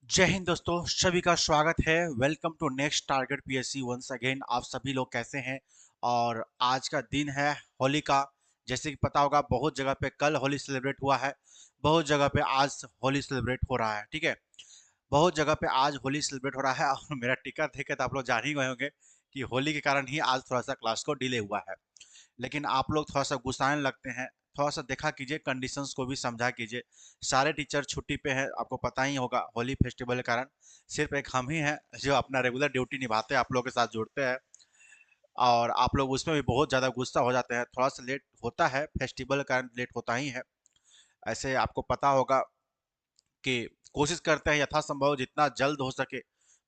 जय हिंद दोस्तों, सभी का स्वागत है। Welcome to next target PSC once again. आप सभी लोग कैसे हैं? और आज का दिन है होली का। जैसे कि पता होगा, बहुत जगह पे कल होली सेलिब्रेट हुआ है, बहुत जगह पे आज होली सेलिब्रेट हो रहा है। ठीक है, बहुत जगह पे आज होली सेलिब्रेट हो रहा है। और मेरा टिका देखे तो आप लोग जान ही गए होंगे कि होली के कारण ही आज थोड़ा सा क्लास को डिले हुआ है। लेकिन आप लोग थोड़ा सा गुस्साने लगते हैं। थोड़ा सा देखा कीजिए, कंडीशंस को भी समझा कीजिए। सारे टीचर छुट्टी पे हैं, आपको पता ही होगा होली फेस्टिवल के कारण। सिर्फ एक हम ही हैं जो अपना रेगुलर ड्यूटी निभाते हैं, आप लोगों के साथ जुड़ते हैं। और आप लोग उसमें भी बहुत ज़्यादा गुस्सा हो जाते हैं। थोड़ा सा लेट होता है, फेस्टिवल के कारण लेट होता ही है। ऐसे आपको पता होगा कि कोशिश करते हैं यथासंभव जितना जल्द हो सके।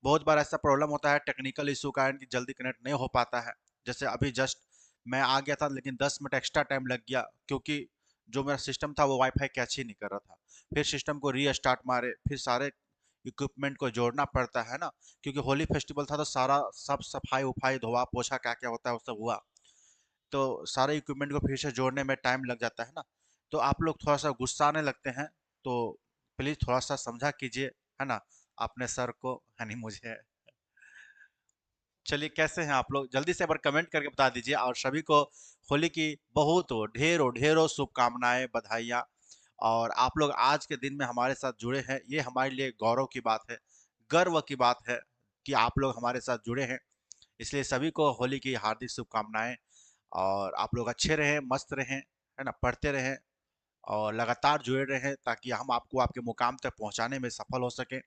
बहुत बार ऐसा प्रॉब्लम होता है टेक्निकल इशू कारण कि जल्दी कनेक्ट नहीं हो पाता है। जैसे अभी जस्ट मैं आ गया था, लेकिन 10 मिनट एक्स्ट्रा टाइम लग गया, क्योंकि जो मेरा सिस्टम था वो वाईफाई कैच ही नहीं कर रहा था। फिर सिस्टम को रीस्टार्ट मारे, फिर सारे इक्विपमेंट को जोड़ना पड़ता है ना, क्योंकि होली फेस्टिवल था तो सारा सब सफाई उफाई धोआ पोछा क्या क्या होता है वो सब हुआ। तो सारे इक्विपमेंट को फिर से जोड़ने में टाइम लग जाता है ना। तो आप लोग थोड़ा सा गुस्सा आने लगते हैं, तो प्लीज थोड़ा सा समझा कीजिए, है ना, अपने सर को, यानी मुझे। चलिए, कैसे हैं आप लोग? जल्दी से एक बार कमेंट करके बता दीजिए। और सभी को होली की बहुत ढेरों ढेरों शुभकामनाएं, बधाइयाँ। और आप लोग आज के दिन में हमारे साथ जुड़े हैं, ये हमारे लिए गौरव की बात है, गर्व की बात है कि आप लोग हमारे साथ जुड़े हैं। इसलिए सभी को होली की हार्दिक शुभकामनाएं। और आप लोग अच्छे रहें, मस्त रहें, है ना, पढ़ते रहें और लगातार जुड़े रहें, ताकि हम आपको आपके मुकाम तक पहुंचाने में सफल हो सकें।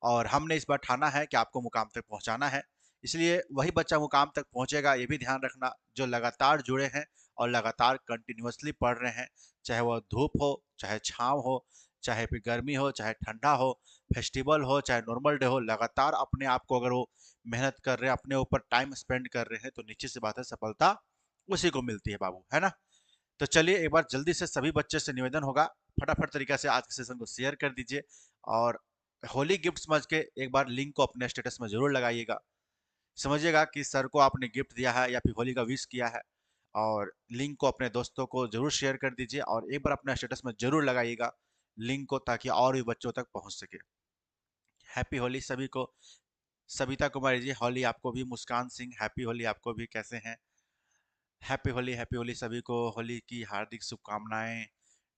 और हमने इस बार ठाना है कि आपको मुकाम तक पहुंचाना है। इसलिए वही बच्चा मुकाम तक पहुंचेगा, ये भी ध्यान रखना, जो लगातार जुड़े हैं और लगातार कंटिन्यूअसली पढ़ रहे हैं। चाहे वह धूप हो, चाहे छाँव हो, चाहे फिर गर्मी हो, चाहे ठंडा हो, फेस्टिवल हो, चाहे नॉर्मल डे हो, लगातार अपने आप को अगर वो मेहनत कर रहे हैं, अपने ऊपर टाइम स्पेंड कर रहे हैं, तो निश्चित सी बात है सफलता उसी को मिलती है बाबू, है ना। तो चलिए, एक बार जल्दी से सभी बच्चे से निवेदन होगा, फटाफट तरीका से आज के सेशन को शेयर कर दीजिए। और होली गिफ्ट समझ के एक बार लिंक को अपने स्टेटस में जरूर लगाइएगा। समझिएगा कि सर को आपने गिफ्ट दिया है या फिर होली का विश किया है। और लिंक को अपने दोस्तों को जरूर शेयर कर दीजिए, और एक बार अपने स्टेटस में जरूर लगाइएगा लिंक को, ताकि और भी बच्चों तक पहुंच सके। हैप्पी होली सभी को। सविता कुमारी जी, होली आपको भी। मुस्कान सिंह, हैप्पी होली आपको भी। कैसे हैं? हैप्पी होली, हैप्पी होली सभी को। होली की हार्दिक शुभकामनाएं,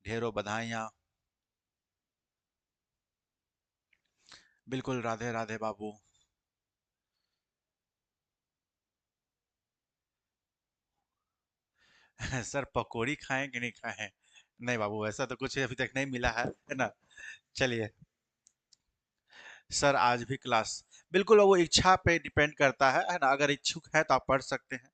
ढेरों बधाइयाँ। बिल्कुल, राधे राधे बाबू। सर, पकौड़ी खाएं कि नहीं खाएं? नहीं बाबू, ऐसा तो कुछ अभी तक नहीं मिला है ना। चलिए। सर, आज भी क्लास। बिल्कुल, वो इच्छा पे डिपेंड करता है ना। अगर इच्छुक है तो आप पढ़ सकते हैं।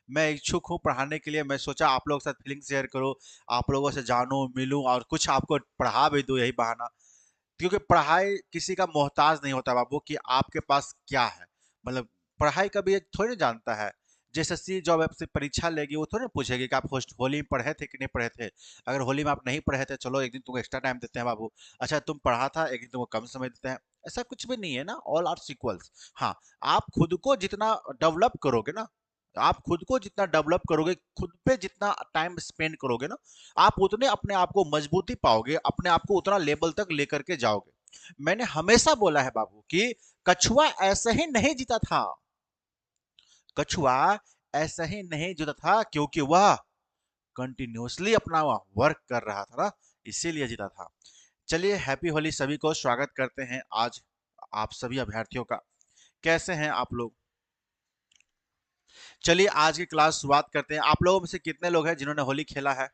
मैं इच्छुक हूँ पढ़ाने के लिए। मैं सोचा आप लोगों के साथ फीलिंग शेयर करूँ, आप लोगों से जानूं मिलूं और कुछ आपको पढ़ा भी दूं, यही बहाना। क्योंकि पढ़ाई किसी का मोहताज नहीं होता बाबू, कि आपके पास क्या है। मतलब पढ़ाई का भी ये थोड़ी ना जानता है। जैसे जॉब आपसे परीक्षा लेगी, वो थोड़ी ना पूछेगी कि आप होली में पढ़े थे कि नहीं पढ़े थे। अगर होली में आप नहीं पढ़े थे, चलो एक दिन तुमको एक्स्ट्रा टाइम देते हैं बाबू। अच्छा, तुम पढ़ा था, एक दिन तुमको कम समय देते हैं। ऐसा कुछ भी नहीं है ना, ऑल आर इक्वल्स। हाँ, आप खुद को जितना डेवलप करोगे ना, आप खुद को जितना डेवलप करोगे, खुद पे जितना टाइम स्पेंड करोगे ना, आप उतने अपने आप को मजबूती पाओगे, अपने आप को उतना लेवल तक लेकर के जाओगे। मैंने हमेशा बोला है बाबू कि कछुआ ऐसे ही नहीं जीता था। कछुआ ऐसा ही नहीं जीता था क्योंकि वह कंटिन्यूअसली अपना वर्क कर रहा था ना, इसीलिए जीता था। चलिए, हैप्पी होली सभी को। स्वागत करते हैं आज आप सभी अभ्यर्थियों का। कैसे हैं आप लोग? चलिए, आज की क्लास शुरुआत करते हैं। आप लोगों में से कितने लोग हैं जिन्होंने होली खेला है?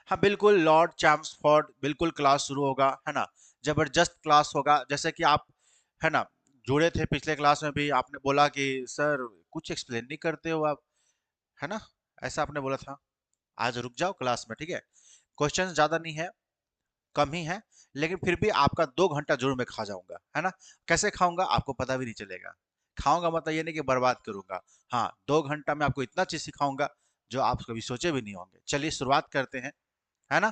हाँ बिल्कुल, लॉर्ड चैम्सफोर्ड, बिल्कुल क्लास शुरू होगा, है ना। जबरदस्त क्लास होगा। जैसे कि आप, है ना, जुड़े थे पिछले क्लास में भी, आपने बोला कि सर कुछ एक्सप्लेन नहीं करते हो आप, है ना, ऐसा आपने बोला था। आज रुक जाओ क्लास में, ठीक है। क्वेश्चन ज्यादा नहीं है, कम ही है, लेकिन फिर भी आपका 2 घंटा जरूर मैं खा जाऊंगा, है ना। कैसे खाऊंगा आपको पता भी नहीं चलेगा। खाऊंगा मतलब ये नहीं कि बर्बाद करूंगा। हाँ, 2 घंटा में आपको इतना चीज सिखाऊंगा जो आप कभी सोचे भी नहीं होंगे। चलिए शुरुआत करते हैं, है ना।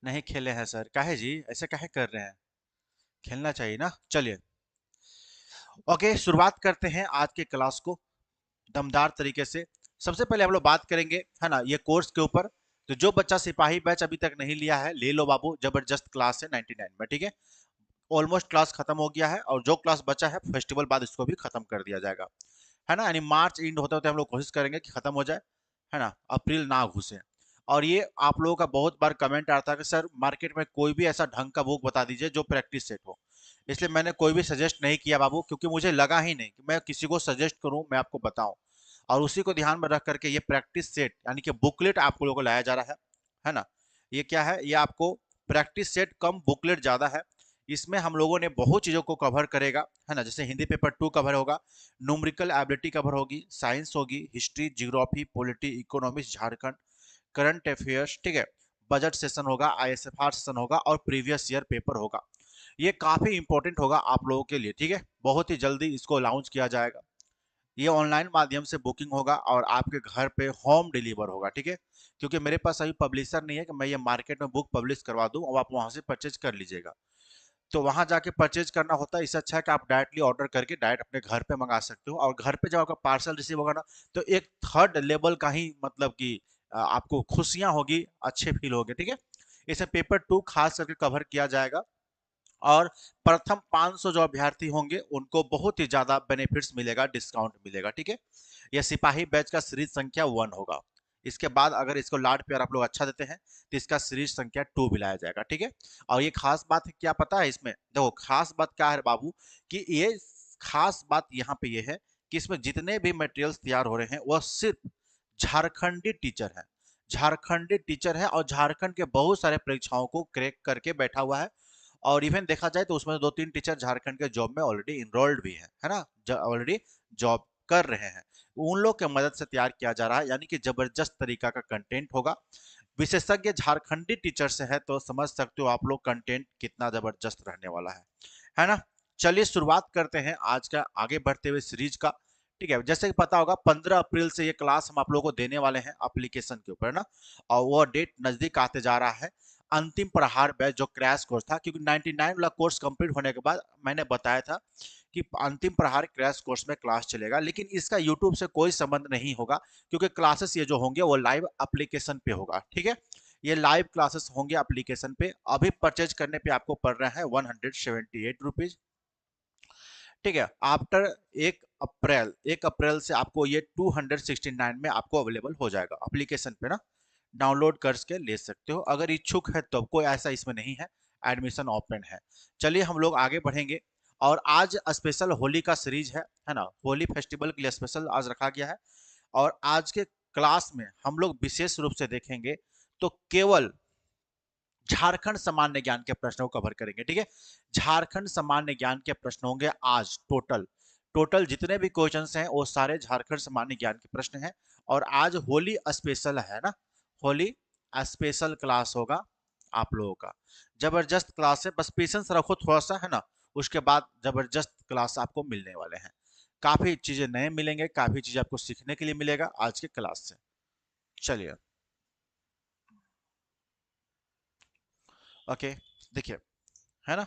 नहीं खेले हैं सर? काहे जी, ऐसे काहे कर रहे हैं? खेलना चाहिए ना। चलिए, ओके, शुरुआत करते हैं आज के क्लास को दमदार तरीके से। सबसे पहले हम लोग बात करेंगे, है ना, ये कोर्स के ऊपर। तो जो बच्चा सिपाही बैच अभी तक नहीं लिया है, ले लो बाबू, जबरदस्त क्लास है 99 में, ठीक है। ऑलमोस्ट क्लास खत्म हो गया है, और जो क्लास बचा है फेस्टिवल बाद इसको भी खत्म कर दिया जाएगा, है ना। यानी मार्च एंड होते होते हम लोग कोशिश करेंगे कि खत्म हो जाए, है ना, अप्रैल ना घुसे। और ये आप लोगों का बहुत बार कमेंट आता है कि सर मार्केट में कोई भी ऐसा ढंग का बुक बता दीजिए जो प्रैक्टिस सेट हो। इसलिए मैंने कोई भी सजेस्ट नहीं किया बाबू, क्योंकि मुझे लगा ही नहीं कि मैं किसी को सजेस्ट करूं, मैं आपको बताऊं। और उसी को ध्यान में रख करके ये प्रैक्टिस सेट यानी कि बुकलेट आप लोगों को लाया जा रहा है ना। ये क्या है, ये आपको प्रैक्टिस सेट कम बुकलेट ज्यादा है। इसमें हम लोगों ने बहुत चीजों को कवर करेगा, है ना। जैसे हिंदी पेपर 2 कवर होगा, न्यूमेरिकल एबिलिटी कवर होगी, साइंस होगी, history, geography, polity, economics, Jharkhand, current affairs, ठीक है। बजट सेशन होगा, आईएसएफआर सेशन होगा, और प्रीवियस ईयर पेपर होगा। ये काफी इंपॉर्टेंट होगा आप लोगों के लिए, ठीक है। बहुत ही जल्दी इसको लॉन्च किया जाएगा। ये ऑनलाइन माध्यम से बुकिंग होगा और आपके घर पे होम डिलीवर होगा, ठीक है। क्योंकि मेरे पास अभी पब्लिशर नहीं है कि मैं ये मार्केट में बुक पब्लिश करवा दूं और आप वहां से परचेज कर लीजिएगा। तो वहां जाके परचेज करना होता है, इससे अच्छा है कि आप डायरेक्टली ऑर्डर करके डायरेक्ट अपने घर पे मंगा सकते हो। और घर पे जब आपका पार्सल रिसीव होगा ना, तो एक थर्ड लेवल का ही मतलब कि आपको खुशियां होगी, अच्छे फील होगे, ठीक है। इसे पेपर 2 खास करके कवर किया जाएगा। और प्रथम 500 जो अभ्यर्थी होंगे उनको बहुत ही ज्यादा बेनिफिट्स मिलेगा, डिस्काउंट मिलेगा, ठीक है। यह सिपाही बैच का सीरीज संख्या 1 होगा। इसके बाद अगर इसको लाड प्यार आप लोग अच्छा देते हैं तो इसका सीरीज संख्या 2 भी लाया जाएगा, ठीक है। और ये खास बात है, क्या पता है इसमें, देखो खास बात क्या है बाबू, कि ये खास बात यहाँ पे ये है कि इसमें जितने भी मटेरियल्स तैयार हो रहे हैं वह सिर्फ झारखंडी टीचर है। झारखंडी टीचर है और झारखंड के बहुत सारे परीक्षाओं को क्रैक करके बैठा हुआ है। और इवन देखा जाए तो उसमें 2-3 टीचर झारखंड के जॉब में ऑलरेडी इनरोल्ड भी है ना, ऑलरेडी जॉब कर रहे हैं। उन लोग के मदद से तैयार किया जा रहा है, यानी कि जबरदस्त तरीका का कंटेंट होगा। विशेषज्ञ झारखंडी टीचर से है तो समझ सकते हो आप लोग कंटेंट कितना जबरदस्त रहने वाला है ना। चलिए शुरुआत करते हैं आज का आगे बढ़ते हुए सीरीज का, ठीक है। जैसे कि पता होगा 15 अप्रैल से ये क्लास हम आप लोगों को देने वाले हैं एप्लीकेशन के ऊपर ना, और वो डेट नजदीक आते जा रहा है। अंतिम प्रहार बैच जो क्रैश कोर्स था, क्योंकि 99 वाला कोर्स कंप्लीट होने के बाद मैंने बताया था कि अंतिम प्रहार क्रैश कोर्स में क्लास चलेगा, लेकिन इसका यूट्यूब से कोई संबंध नहीं होगा, क्योंकि क्लासेस ये जो होंगे वो लाइव एप्लीकेशन पे होगा, ठीक है। ये लाइव क्लासेस होंगे एप्लीकेशन पे। अभी परचेज करने पे आपको पड़ रहा है 178 रुपीज, ठीक है। आफ्टर 1 अप्रैल से आपको ये 269 में आपको अवेलेबल हो जाएगा एप्लीकेशन पे ना। डाउनलोड करके ले सकते हो अगर इच्छुक है तो, कोई ऐसा इसमें नहीं है, एडमिशन ओपन है। चलिए हम लोग आगे बढ़ेंगे। और आज स्पेशल होली का सीरीज है ना। होली फेस्टिवल के लिए स्पेशल आज रखा गया है। और आज के क्लास में हम लोग विशेष रूप से देखेंगे तो केवल झारखंड सामान्य ज्ञान के प्रश्नों को कवर करेंगे, ठीक है। झारखंड सामान्य ज्ञान के प्रश्न होंगे आज टोटल। टोटल जितने भी क्वेश्चंस हैं वो सारे झारखंड सामान्य ज्ञान के प्रश्न हैं। और आज होली स्पेशल है ना, होली स्पेशल क्लास होगा आप लोगों का। जबरदस्त क्लास है, बस पेशेंस रखो थोड़ा सा, है ना। उसके बाद जबरदस्त क्लास आपको मिलने वाले हैं। काफी चीजें नए मिलेंगे, काफी चीजें आपको सीखने के लिए मिलेगा आज के क्लास से। चलिए ओके, देखिए, है ना।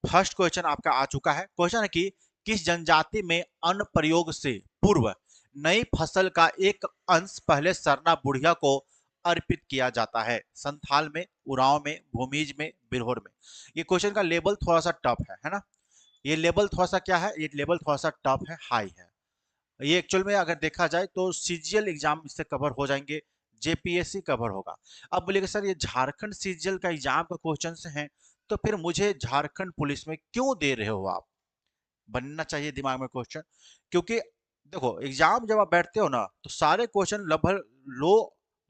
फर्स्ट क्वेश्चन आपका आ चुका है। क्वेश्चन है कि किस जनजाति में अन्न प्रयोग से पूर्व नई फसल का एक अंश पहले सरना बुढ़िया को अर्पित किया जाता है? संथाल में, उरांव में, भूमिज में, बिरहोर में। ये क्वेश्चन का लेवल थोड़ा सा टफ है ना। ये लेवल थोड़ा सा क्या है, ये लेवल थोड़ा सा टफ है, हाई है। ये एक्चुअल में अगर देखा जाए तो सीजीएल एग्जाम इससे कवर हो जाएंगे, जेपीएससी कवर होगा। अब बोलिएगा सर ये झारखंड सीजीएल का एग्जाम का क्वेश्चन हैं, तो फिर मुझे झारखंड पुलिस में क्यों दे रहे हो आप? बनना चाहिए दिमाग में क्वेश्चन। क्योंकि देखो एग्जाम जब आप बैठते हो ना तो सारे क्वेश्चन लगभग लो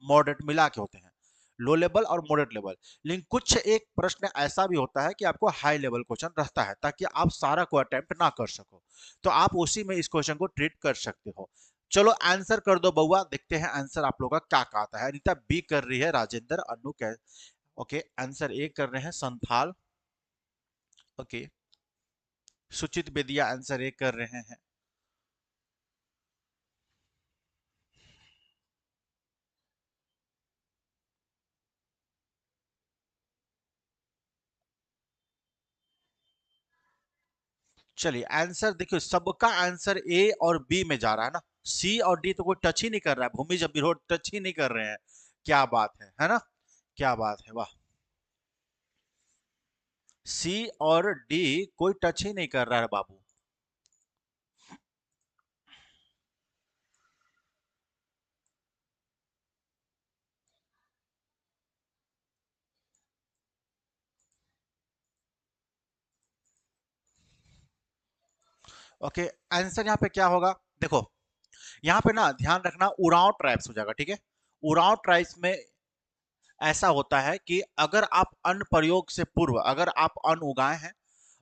मॉडरेट मिला के होते हैं, लो लेवल और मॉडरेट लेवल। लेकिन कुछ एक प्रश्न ऐसा भी होता है कि आपको हाई लेवल क्वेश्चन रहता है, ताकि आप सारा को अटेम्प्ट ना कर सको, तो आप उसी में इस क्वेश्चन को ट्रीट कर सकते हो। चलो आंसर कर दो बउआ, देखते हैं आंसर आप लोग का क्या कहता है। अनिता बी कर रही है, राजेंद्र अनु कह, ओके आंसर ए कर रहे हैं संथाल, ओके। सुचित बेदिया आंसर ए कर रहे हैं। चलिए आंसर देखिए, सबका आंसर ए और बी में जा रहा है ना। सी और डी तो कोई टच ही नहीं कर रहा है, भूमि जब विरोध टच ही नहीं कर रहे हैं। क्या बात है ना? क्या बात है, वाह। सी और डी कोई टच ही नहीं कर रहा है बाबू। ओके, आंसर यहाँ पे क्या होगा? देखो, यहाँ पे ना ध्यान रखना, उरांव ट्राइब्स हो जाएगा, ठीक है। उरांव ट्राइब्स में ऐसा होता है कि अगर आप अन्न प्रयोग से पूर्व अगर आप अन्न उगाए हैं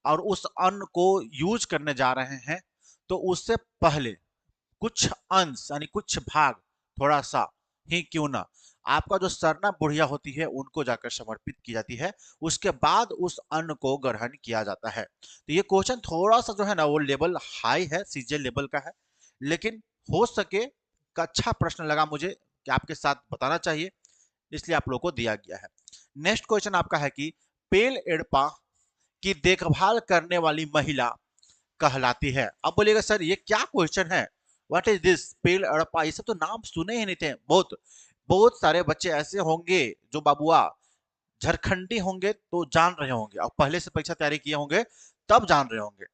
और उस अन्न को यूज करने जा रहे हैं, तो उससे पहले कुछ अंश यानी कुछ भाग, थोड़ा सा ही क्यों ना, आपका जो सरना बुढ़िया होती है उनको जाकर समर्पित की जाती है। उसके बाद उस अन्न को ग्रहण किया जाता है। तो ये क्वेश्चन थोड़ा सा जो है ना वो लेवल हाई है, सीजे लेवल का है, लेकिन हो सके का अच्छा प्रश्न लगा मुझे कि आपके साथ बताना चाहिए, इसलिए आप लोगों को दिया गया है। नेक्स्ट क्वेश्चन आपका है कि पेल एड़पा की देखभाल करने वाली महिला कहलाती है। अब बोलिएगा सर ये क्या क्वेश्चन है, व्हाट इज दिस पेल एड़पा, ये सब तो नाम सुने ही नहीं थे। बहुत बहुत सारे बच्चे ऐसे होंगे जो बाबुआ झारखंडी होंगे तो जान रहे होंगे, और पहले से परीक्षा तैयारी किए होंगे तब जान रहे होंगे।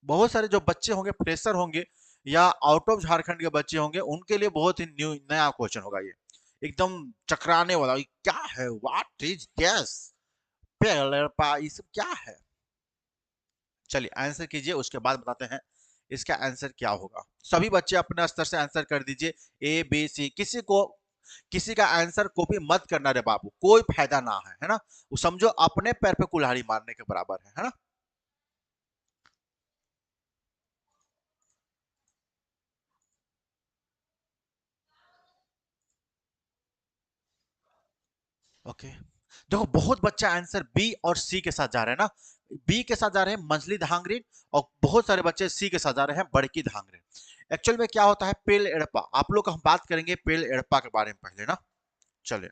बहुत सारे जो बच्चे होंगे फ्रेशर होंगे या आउट ऑफ झारखंड के बच्चे होंगे, उनके लिए बहुत ही न्यू नया क्वेश्चन होगा ये, एकदम चकराने वाला। ये क्या है, व्हाट इज दिस पेल एड़पा, ये सब क्या है? चलिए आंसर कीजिए, उसके बाद बताते हैं इसका आंसर क्या होगा। सभी बच्चे अपने स्तर से आंसर कर दीजिए, ए बी सी, किसी का आंसर कॉपी मत करना रे बाबू, कोई फायदा ना है ना। वो समझो अपने पैर पे कुल्हाड़ी मारने के बराबर है ना। ओके, देखो बहुत बच्चा आंसर बी और सी के साथ जा रहे हैं ना। बी के साथ जा रहे हैं मंझली धांगरीन, और बहुत सारे बच्चे सी के साथ जा रहे हैं बड़की धांगरीन। एक्चुअल में क्या होता है पेल एड़पा, आप लोग हम बात करेंगे पेल एड़पा के बारे में पहले ना। चलिए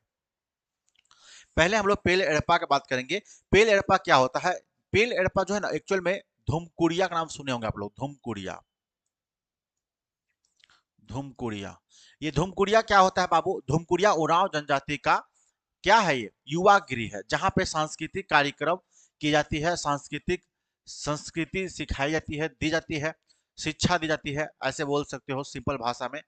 पहले हम लोग पेल एड़पा की बात करेंगे। पेल एड़पा क्या होता है? पेल एड़पा जो है ना एक्चुअल में धूमकुड़िया का नाम सुने होंगे आप लोग, धूमकुड़िया। धूमकुड़िया, ये धूमकुड़िया क्या होता है बाबू? धूमकुड़िया उरांव जनजाति का क्या है? ये युवा गृह है जहां पे सांस्कृतिक कार्यक्रम की जाती है, सांस्कृतिक संस्कृति सिखाई जाती है, दी जाती है, शिक्षा दी जाती है, ऐसे बोल सकते हो सिंपल भाषा में।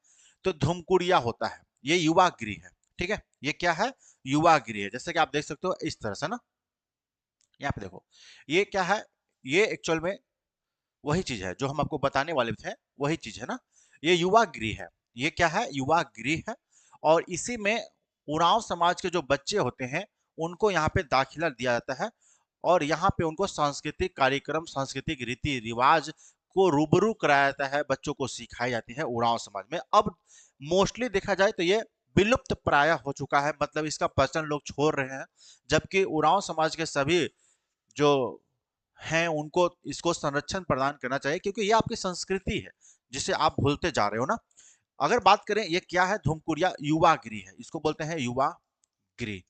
तो धूमकुड़िया होता है, ये युवा गृह है, ठीक है। ये क्या है? युवा गृह है, जैसे कि आप देख सकते हो इस तरह से ना। यहाँ पे देखो ये क्या है, ये एक्चुअल में वही चीज है जो हम आपको बताने वाले थे, वही चीज है ना। ये युवा गृह है, ये क्या है? युवा गृह है। और इसी में उरांव समाज के जो बच्चे होते हैं उनको यहाँ पे दाखिला दिया जाता है, और यहाँ पे उनको सांस्कृतिक कार्यक्रम, सांस्कृतिक रीति रिवाज को रूबरू कराया जाता है, बच्चों को सिखाई जाती है उरांव समाज में। अब मोस्टली देखा जाए तो ये विलुप्त प्राय हो चुका है, मतलब इसका प्रचलन लोग छोड़ रहे हैं, जबकि उरांव समाज के सभी जो हैं उनको इसको संरक्षण प्रदान करना चाहिए, क्योंकि ये आपकी संस्कृति है जिसे आप भूलते जा रहे हो ना। अगर बात करें ये क्या है, धूमकुड़िया युवा गृह है, इसको बोलते हैं युवा गृह।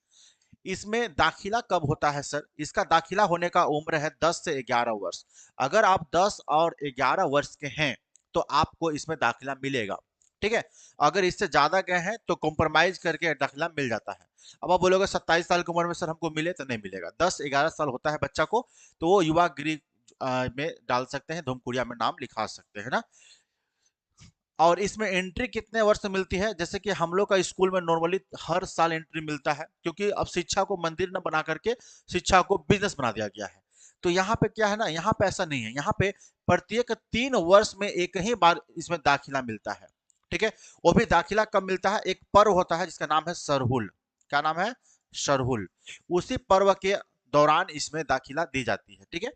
इसमें दाखिला कब होता है सर? इसका दाखिला होने का उम्र है 10 से 11 वर्ष। अगर आप 10 और 11 वर्ष के हैं तो आपको इसमें दाखिला मिलेगा, ठीक है। अगर इससे ज्यादा गए हैं तो कॉम्प्रोमाइज करके दाखिला मिल जाता है। अब आप बोलोगे 27 साल की उम्र में सर हमको मिले, तो नहीं मिलेगा। 10-11 साल होता है बच्चा को, तो वो युवा गृह में डाल सकते हैं, धूमकुड़िया में नाम लिखा सकते हैं ना। और इसमें एंट्री कितने वर्ष में मिलती है? जैसे कि हम लोग का स्कूल में नॉर्मली हर साल एंट्री मिलता है, क्योंकि अब शिक्षा को मंदिर न बना करके शिक्षा को बिजनेस बना दिया गया है। तो यहाँ पे क्या है ना, यहाँ पे ऐसा नहीं है, यहाँ पे प्रत्येक 3 वर्ष में एक ही बार इसमें दाखिला मिलता है, ठीक है। वो भी दाखिला कब मिलता है? एक पर्व होता है जिसका नाम है सरहुल। क्या नाम है? सरहुल। उसी पर्व के दौरान इसमें दाखिला दी जाती है, ठीक है।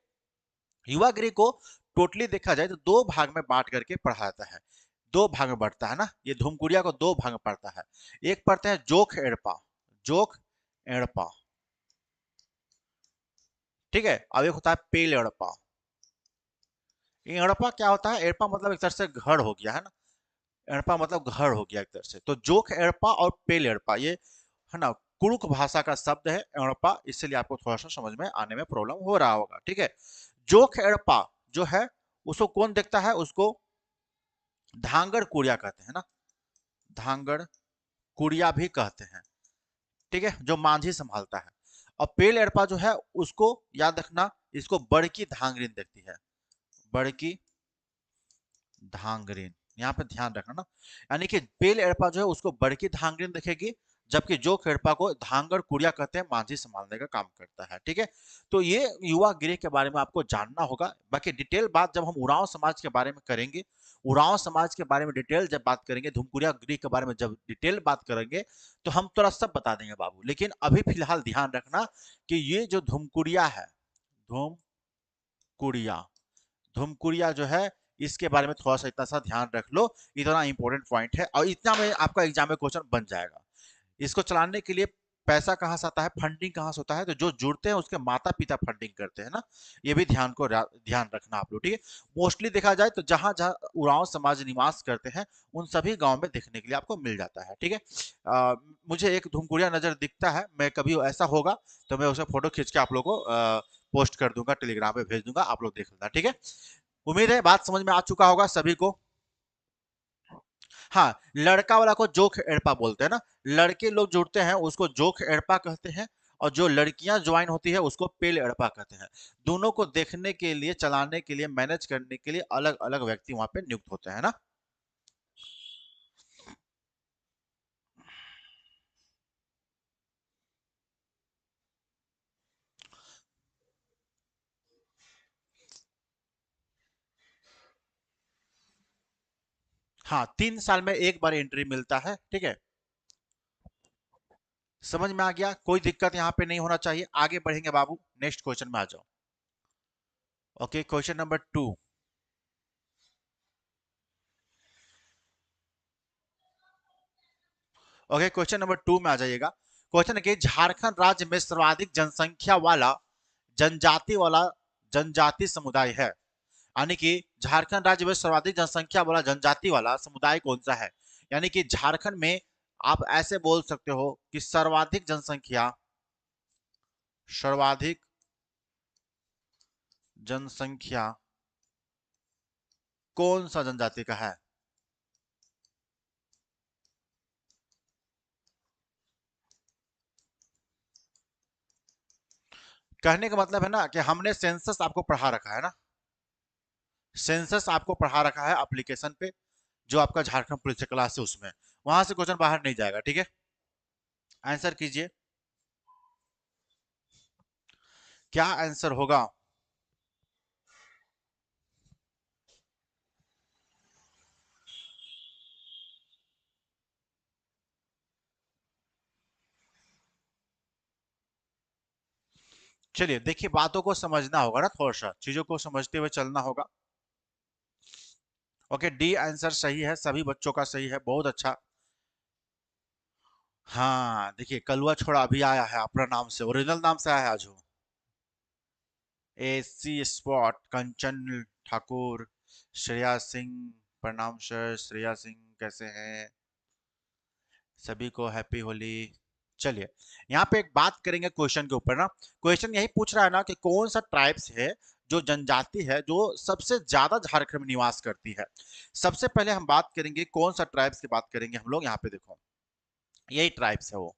युवा गृह को टोटली देखा जाए तो दो भाग में बांट करके पढ़ा जाता है, दो भाग में बढ़ता है ना। ये धूमकुड़िया को दो भाग में पढ़ता है। एक पढ़ते हैं जोख एड़पा, जोख एड़पा, ठीक है। अब एक होता है पेल एड़पा। ये एड़पा क्या होता है? एड़पा मतलब एक तरह से घर हो गया है ना, एड़पा मतलब घर हो गया एक तरह से। तो जोख एड़पा और पेल एड़पा ये है ना कुड़ुक भाषा का शब्द है एड़पा, इसलिए आपको थोड़ा सा समझ में आने में प्रॉब्लम हो रहा होगा, ठीक है। जोख एड़पा जो है उसको कौन देखता है? उसको धांगड़ कुड़िया कहते हैं ना, धांगड़ कुड़िया भी कहते हैं, ठीक है, जो मांझी संभालता है। और पेल एड़पा जो है उसको याद रखना, इसको बड़की धांगरिन देखती है, बड़की धांगरिन, यहाँ पे ध्यान रखना ना। यानी कि पेल एड़पा जो है उसको बड़की धांगरिन देखेगी, जबकि जो एड़पा को धांगर कुड़िया कहते हैं मांझी संभालने का काम करता है, ठीक है। तो ये युवा गृह के बारे में आपको जानना होगा। बाकी डिटेल बात जब हम उरांव समाज के बारे में करेंगे, उरांव समाज के बारे में डिटेल जब बात करेंगे, धुमकुड़िया गृह के बारे में जब डिटेल बात करेंगे, तो हम तुरंत सब बता देंगे बाबू। लेकिन अभी फिलहाल ध्यान रखना कि ये जो धुमकुड़िया है, धुमकुड़िया, धुमकुड़िया जो है इसके बारे में थोड़ा सा इतना सा ध्यान रख लो, इतना इंपॉर्टेंट पॉइंट है और इतना में आपका एग्जाम में क्वेश्चन बन जाएगा। इसको चलाने के लिए पैसा कहाँ से आता है, फंडिंग कहाँ से होता है, तो जो जुड़ते हैं उसके माता पिता फंडिंग करते हैं ना, ये भी ध्यान रखना आप लोग, ठीक है। मोस्टली देखा जाए तो जहां जहां उरांव समाज निवास करते हैं उन सभी गांव में देखने के लिए आपको मिल जाता है, ठीक है। मुझे एक धुमकुड़िया नजर दिखता है, मैं कभी ऐसा होगा तो मैं उसे फोटो खींच के आप लोग को पोस्ट कर दूंगा, टेलीग्राम पे भेज दूंगा, आप लोग देख लेना, ठीक है। उम्मीद है बात समझ में आ चुका होगा सभी को। हाँ, लड़का वाला को जोख एड़पा बोलते हैं ना, लड़के लोग जुड़ते हैं उसको जोख एड़पा कहते हैं, और जो लड़कियां ज्वाइन होती है उसको पेल एड़पा कहते हैं। दोनों को देखने के लिए, चलाने के लिए, मैनेज करने के लिए अलग अलग व्यक्ति वहां पे नियुक्त होते हैं ना। हाँ, 3 साल में एक बार एंट्री मिलता है, ठीक है। समझ में आ गया, कोई दिक्कत यहाँ पे नहीं होना चाहिए। आगे बढ़ेंगे बाबू, नेक्स्ट क्वेश्चन में आ जाओ। Okay, question number 2। Okay, question number 2 में आ जाइएगा। क्वेश्चन है कि झारखंड राज्य में सर्वाधिक जनसंख्या वाला जनजाति वाला जनजाति समुदाय है। यानी कि झारखंड राज्य में सर्वाधिक जनसंख्या वाला जनजाति वाला समुदाय कौन सा है। यानी कि झारखंड में आप ऐसे बोल सकते हो कि सर्वाधिक जनसंख्या कौन सा जनजाति का है। कहने का मतलब है ना कि हमने सेंसस आपको पढ़ा रखा है ना, सेंसस आपको पढ़ा रखा है एप्लीकेशन पे, जो आपका झारखंड पुलिस क्लास है उसमें, वहां से क्वेश्चन बाहर नहीं जाएगा, ठीक है। आंसर कीजिए, क्या आंसर होगा। चलिए देखिए, बातों को समझना होगा ना, थोड़ा सा चीजों को समझते हुए चलना होगा। ओके, डी आंसर सही है, सभी बच्चों का सही है, बहुत अच्छा। हाँ देखिए, कलुआ छोड़ा अभी आया है अपना नाम से, ओरिजिनल नाम से आया है आज वो। एसी स्पॉट, कंचन ठाकुर, श्रेया सिंह, प्रणाम सर, श्रेया सिंह कैसे हैं, सभी को हैप्पी होली। चलिए, यहाँ पे एक बात करेंगे क्वेश्चन के ऊपर ना। क्वेश्चन यही पूछ रहा है ना कि कौन सा ट्राइब्स है, जो जनजाति है जो सबसे ज्यादा झारखंड में निवास करती है। सबसे पहले हम बात करेंगे कौन सा ट्राइब्स की बात करेंगे हम लोग, यहाँ पे देखो यही ट्राइब्स है वो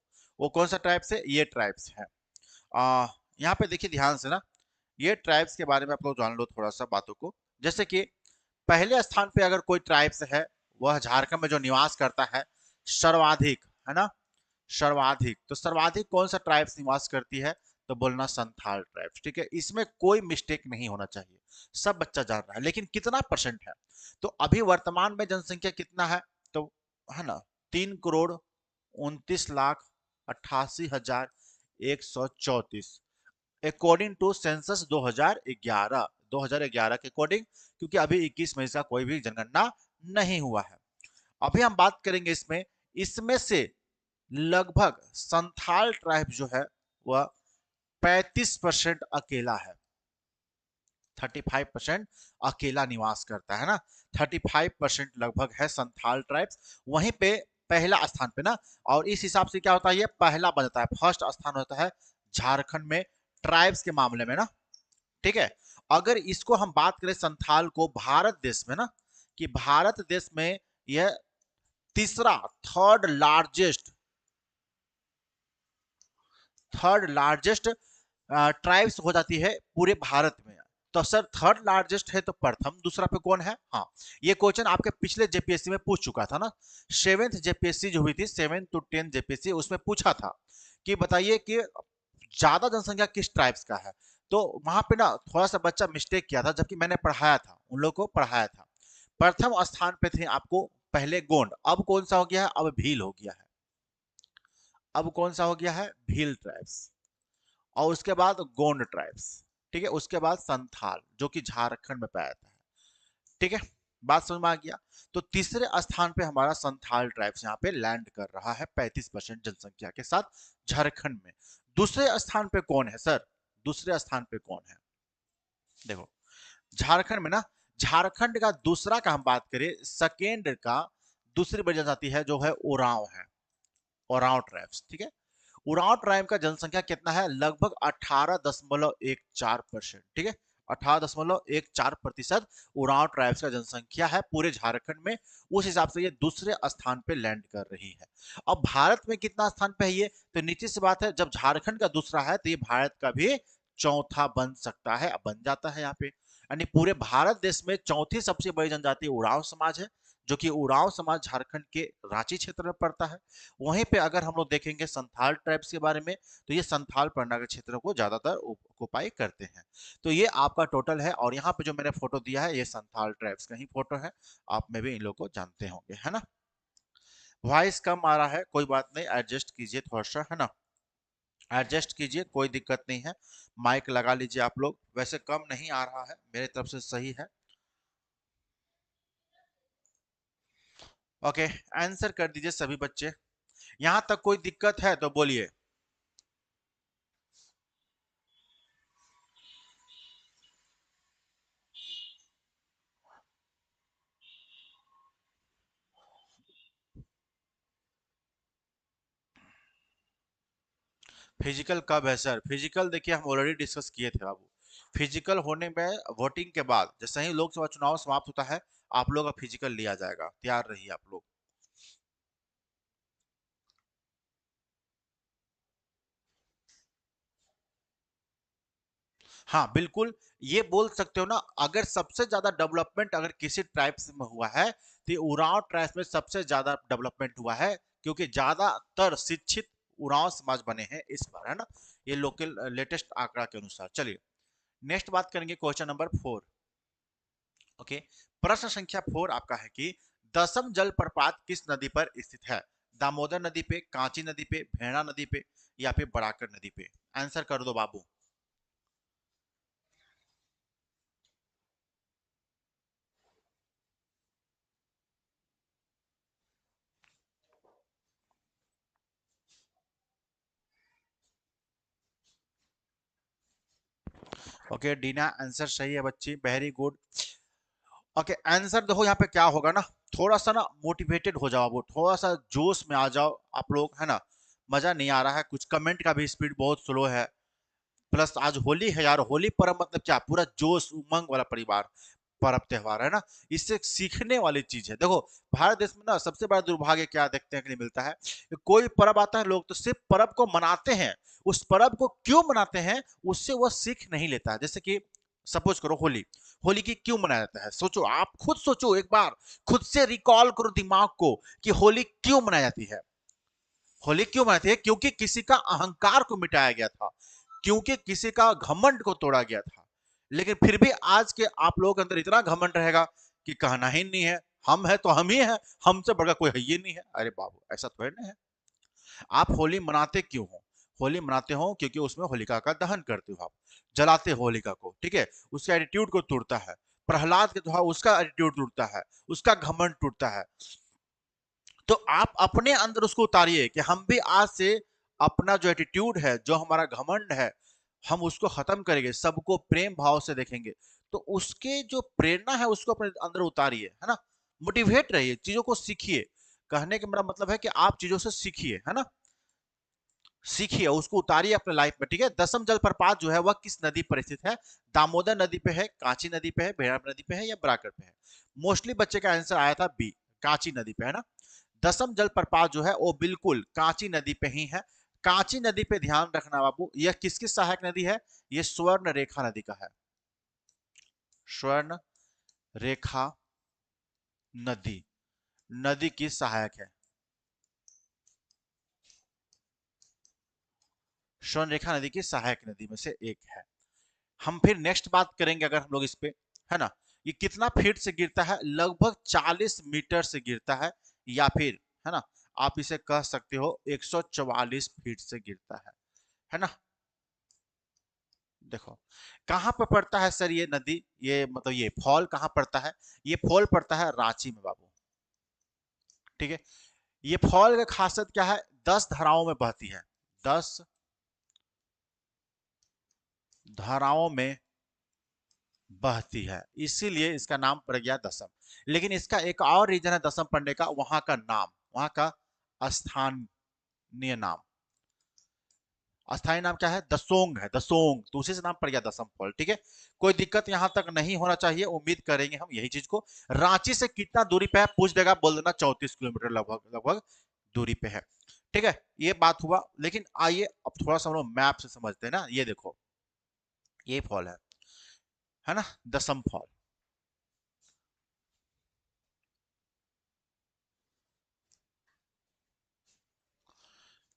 कौन सा ट्राइब्स है, ये ट्राइब्स है। यहाँ पे देखिए ध्यान से ना, ये ट्राइब्स के बारे में आप लोग जान लो थोड़ा सा बातों को। जैसे कि पहले स्थान पे अगर कोई ट्राइब्स है, वह झारखंड में जो निवास करता है सर्वाधिक, है ना, सर्वाधिक, तो सर्वाधिक कौन सा ट्राइब्स निवास करती है, तो बोलना संथाल ट्राइब्स, ठीक है। इसमें कोई मिस्टेक नहीं होना चाहिए, सब बच्चा जान रहा है। लेकिन कितना परसेंट है, तो अभी वर्तमान में जनसंख्या कितना है, तो है ना 3,29,88,134 अकॉर्डिंग टू सेंसस 2011, 2011 के अकॉर्डिंग, क्योंकि अभी 21 मई का कोई भी जनगणना नहीं हुआ है। अभी हम बात करेंगे इसमें, इसमें से लगभग संथाल ट्राइब जो है वह 35% अकेला है, 35% अकेला निवास करता है ना, 35% लगभग है संथाल ट्राइब्स। वहीं पे पहला स्थान पे ना, और इस हिसाब से क्या होता है, ये पहला बन जाता है, फर्स्ट स्थान होता है झारखंड में ट्राइब्स के मामले में ना, ठीक है। अगर इसको हम बात करें संथाल को भारत देश में ना, कि भारत देश में यह तीसरा, third largest third largest tribes हो जाती है पूरे भारत में। तो सर थर्ड लार्जेस्ट है तो प्रथम दूसरा पे कौन है? हाँ, ये क्वेश्चन आपके पिछले जेपीएससी में पूछ चुका था ना। सेवेंथ जेपीएससी जो हुई थी, 7 to 10 जेपीएससी, उसमें पूछा था कि बताइए कि ज्यादा जनसंख्या किस ट्राइब्स का है। तो वहां पे ना थोड़ा सा बच्चा मिस्टेक किया था, जबकि मैंने पढ़ाया था, उन लोगों को पढ़ाया था। प्रथम स्थान पे थे आपको पहले गोंड, अब कौन सा हो गया है? अब भील हो गया है। अब कौन सा हो गया है? भील ट्राइब्स। और उसके बाद गोंड ट्राइब्स। ठीक है, उसके बाद संथाल जो कि झारखंड में पाया जाता है। ठीक है, बात समझ में आ गया। तो तीसरे स्थान पे हमारा संथाल ट्राइब्स यहाँ पे लैंड कर रहा है 35% जनसंख्या के साथ झारखंड में। दूसरे स्थान पे कौन है सर? दूसरे स्थान पे कौन है? देखो, झारखंड में ना, झारखंड का दूसरा का हम बात करें, सेकेंड का दूसरी बड़ी जनजाति है जो है ओरांव है। ओरांव ट्राइब्स। ठीक है, उरांव ट्राइब का जनसंख्या कितना है? लगभग 18.14%। ठीक है, 18.14% उरांव ट्राइब्स का जनसंख्या है पूरे झारखंड में। उस हिसाब से ये दूसरे स्थान पे लैंड कर रही है। अब भारत में कितना स्थान पे है ये? तो नीचे से बात है, जब झारखंड का दूसरा है तो ये भारत का भी चौथा बन सकता है, अब बन जाता है यहाँ पे। यानी पूरे भारत देश में चौथी सबसे बड़ी जनजाति उरांव समाज है, जो कि उरांव समाज झारखंड के रांची क्षेत्र में पड़ता है। वहीं पे अगर हम लोग देखेंगे संथाल ट्राइब्स के बारे में, तो ये संथाल परगना के क्षेत्र को ज्यादातर ऑक्युपाई करते हैं। तो ये आपका टोटल है, और यहाँ पे जो मैंने फोटो दिया है ये संथाल ट्राइब्स का ही फोटो है। आप में भी इन लोग को जानते होंगे, है ना। वॉइस कम आ रहा है, कोई बात नहीं, एडजस्ट कीजिए थोड़ा सा, है ना। एडजस्ट कीजिए, कोई दिक्कत नहीं है। माइक लगा लीजिए आप लोग। वैसे कम नहीं आ रहा है, मेरे तरफ से सही है। ओके, आंसर कर दीजिए सभी बच्चे। यहां तक कोई दिक्कत है तो बोलिए। फिजिकल कब है सर? फिजिकल देखिए हम ऑलरेडी डिस्कस किए थे बाबू। फिजिकल होने में वोटिंग के बाद जैसे ही लोकसभा चुनाव समाप्त होता है, आप लोग का फिजिकल लिया जाएगा, तैयार रहिए आप लोग। हाँ बिल्कुल, ये बोल सकते हो ना, अगर सबसे ज्यादा डेवलपमेंट अगर किसी ट्राइब्स में हुआ है तो ये उरांव ट्राइब्स में सबसे ज्यादा डेवलपमेंट हुआ है, क्योंकि ज्यादातर शिक्षित उरांव समाज बने हैं इस बार, है ना। ये लोकल लेटेस्ट आंकड़ा के अनुसार। चलिए नेक्स्ट बात करेंगे, क्वेश्चन नंबर 4। ओके, प्रश्न संख्या 4 आपका है कि दसम जल प्रपात किस नदी पर स्थित है? दामोदर नदी पे, कांची नदी पे, भेड़ा नदी पे, या फिर बराकर नदी पे? आंसर कर दो बाबू। ओके डीना, आंसर सही है बच्ची, वेरी गुड। ओके, आंसर देखो यहाँ पे क्या होगा ना, थोड़ा सा ना मोटिवेटेड हो जाओ, वो थोड़ा सा जोश में आ जाओ आप लोग, है ना। मजा नहीं आ रहा है, कुछ कमेंट का भी स्पीड बहुत स्लो है। प्लस आज होली है यार, होली पर्व मतलब क्या, पूरा जोश उमंग वाला परिवार पर्व त्योहार है ना। इससे सीखने वाली चीज है। देखो, भारत देश में ना सबसे बड़ा दुर्भाग्य क्या देखने के लिए मिलता है कि कोई पर्व आता है, लोग तो सिर्फ पर्व को मनाते हैं, उस पर्व को क्यों मनाते हैं उससे वो सीख नहीं लेता है। जैसे कि सपोज करो होली, होली की क्यों मनाया जाता है? सोचो, आप खुद सोचो एक बार, खुद से रिकॉल करो दिमाग को कि होली क्यों मनाई जाती है। होली क्यों मनाती है? क्योंकि किसी का अहंकार को मिटाया गया था, क्योंकि किसी का घमंड को तोड़ा गया था। लेकिन फिर भी आज के आप लोगों के अंदर इतना घमंड रहेगा कि कहना ही नहीं है, हम है तो हम ही है, हमसे बढ़कर कोई है ही नहीं है। अरे बाबू, ऐसा थोड़ी ना है। आप होली मनाते क्यों हो? होली मनाते हो क्योंकि उसमें होलिका का दहन करते हो, आप जलाते हो होलिका को, ठीक है। उसके एटीट्यूड को टूटता है। प्रहलाद के जो उसका एटीट्यूड टूटता है, उसका घमंड टूटता है। तो आप अपने अंदर उसको उतारिए कि हम भी आज से अपना जो एटीट्यूड है, जो हमारा घमंड है, हम उसको खत्म करेंगे, सबको प्रेम भाव से देखेंगे। तो उसके जो प्रेरणा है उसको अपने अंदर उतारिए, है ना। मोटिवेट रहिए, चीजों को सीखिए। कहने का मेरा मतलब है कि आप चीजों से सीखिए, है ना। सीखिए, उसको उतारिए अपने लाइफ में, ठीक है। दसम जल प्रपात जो है वह किस नदी पर स्थित है? दामोदर नदी पे है, कांची नदी पे है, भेड़ा नदी पे है, या बराकर पे है? मोस्टली बच्चे का आंसर आया था बी, कांची नदी पे, है ना। दसम जल प्रपात जो है वो बिल्कुल कांची नदी पे ही है। कांची नदी पे ध्यान रखना बाबू, यह किसकी सहायक नदी है? ये स्वर्ण रेखा नदी का है, स्वर्ण रेखा नदी, नदी की सहायक है, स्वर्ण रेखा नदी की सहायक नदी में से एक है। हम फिर नेक्स्ट बात करेंगे अगर हम लोग इस पे, है ना, ये कितना फीट से गिरता है? लगभग 40 मीटर से गिरता है, या फिर, है ना, आप इसे कह सकते हो 144 फीट से गिरता है ना। देखो कहां पर पड़ता है सर ये नदी, ये मतलब ये फॉल कहां पड़ता है? ये फॉल पड़ता है रांची में बाबू, ठीक है। ये फॉल का खासियत क्या है? 10 धाराओं में बहती है, 10 धाराओं में बहती है, इसीलिए इसका नाम पड़ गया दसम। लेकिन इसका एक और रीजन है दसम पढ़ने का, वहां का नाम, वहां का स्थानीय नाम, स्थानीय नाम क्या है? दसोंग है, दसोंग, तो उसी से नाम पड़ गया दसम फॉल, ठीक है। कोई दिक्कत यहां तक नहीं होना चाहिए, उम्मीद करेंगे हम यही चीज को। रांची से कितना दूरी पे है पूछ देगा, बोल देना 34 किलोमीटर लगभग लगभग दूरी पे है, ठीक है। ये बात हुआ, लेकिन आइए अब थोड़ा सा हम लोग मैप से समझते हैं ना। ये देखो ये फॉल है ना, दसम फॉल,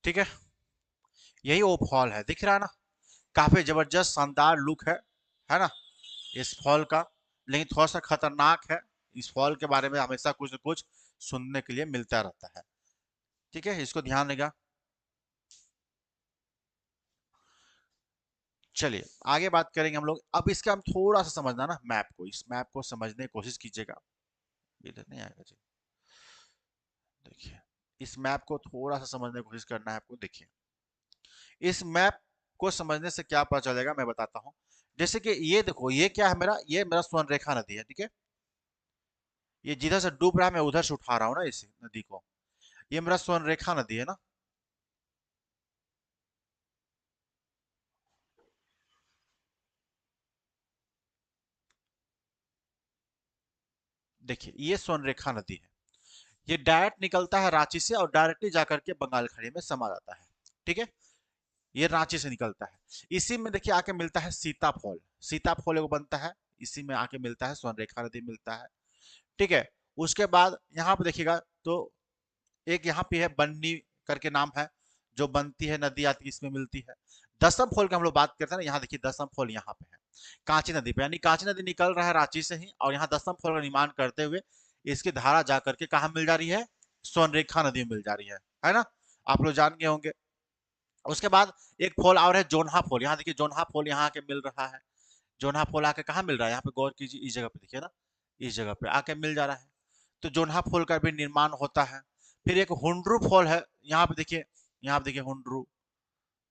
ठीक है। यही वो फॉल है, दिख रहा है ना, काफी जबरदस्त शानदार लुक है ना इस फॉल का। लेकिन थोड़ा सा खतरनाक है, इस फॉल के बारे में हमेशा कुछ न कुछ सुनने के लिए मिलता रहता है, ठीक है, इसको ध्यान देगा। चलिए आगे बात करेंगे हम लोग। अब इसके हम थोड़ा सा समझना ना मैप को, इस मैप को समझने की कोशिश कीजिएगा। इधर नहीं आएगा जी, देखिए इस मैप को थोड़ा सा समझने की कोशिश करना है आपको। देखिए इस मैप को समझने से क्या पता चलेगा मैं बताता हूँ। जैसे कि ये देखो, ये क्या है मेरा, ये मेरा स्वर्ण रेखा नदी है, ठीक है। ये जिधर से डूब रहा है मैं उधर से उठा रहा हूँ ना इस नदी को, ये मेरा स्वर्ण रेखा नदी है ना। देखिए ये स्वर्ण रेखा नदी है, ये डायरेक्ट निकलता है रांची से और डायरेक्टली जाकर के बंगाल खाड़ी में समा जाता है, ठीक है। ये रांची से निकलता है, इसी में देखिए आके मिलता है सीताफॉल, सीताफॉल एगो बनता है, इसी में आके मिलता है स्वर्ण रेखा नदी मिलता है, ठीक है। उसके बाद यहाँ पे देखिएगा तो एक यहाँ पे है बन्नी करके नाम है, जो बनती है नदी आती है इसमें मिलती है। दसम फॉल की हम लोग बात करते हैं ना, यहाँ देखिए दसम फॉल यहाँ पे है कांची नदी पे, यानी कांची नदी निकल रहा है रांची से ही, और यहाँ दसम फॉल का निर्माण करते हुए इसकी धारा जा करके कहा मिल जा रही है? स्वर्णरेखा नदी में मिल जा रही है ना। आप लोग जान गए होंगे। उसके बाद एक फॉल और है जोन्हा फॉल, यहाँ देखिए जोन्हा फॉल यहाँ आके मिल रहा है। जोन्हा फॉल आके कहाँ मिल रहा है? यहाँ पे गौर कीजिए, इस जगह पे देखिए ना, इस जगह पे आके मिल जा रहा है। तो जोन्हा फॉल का भी निर्माण होता है। फिर एक हुंड्रू फॉल है, यहाँ पे देखिए, यहाँ पे देखिए हुंड्रू,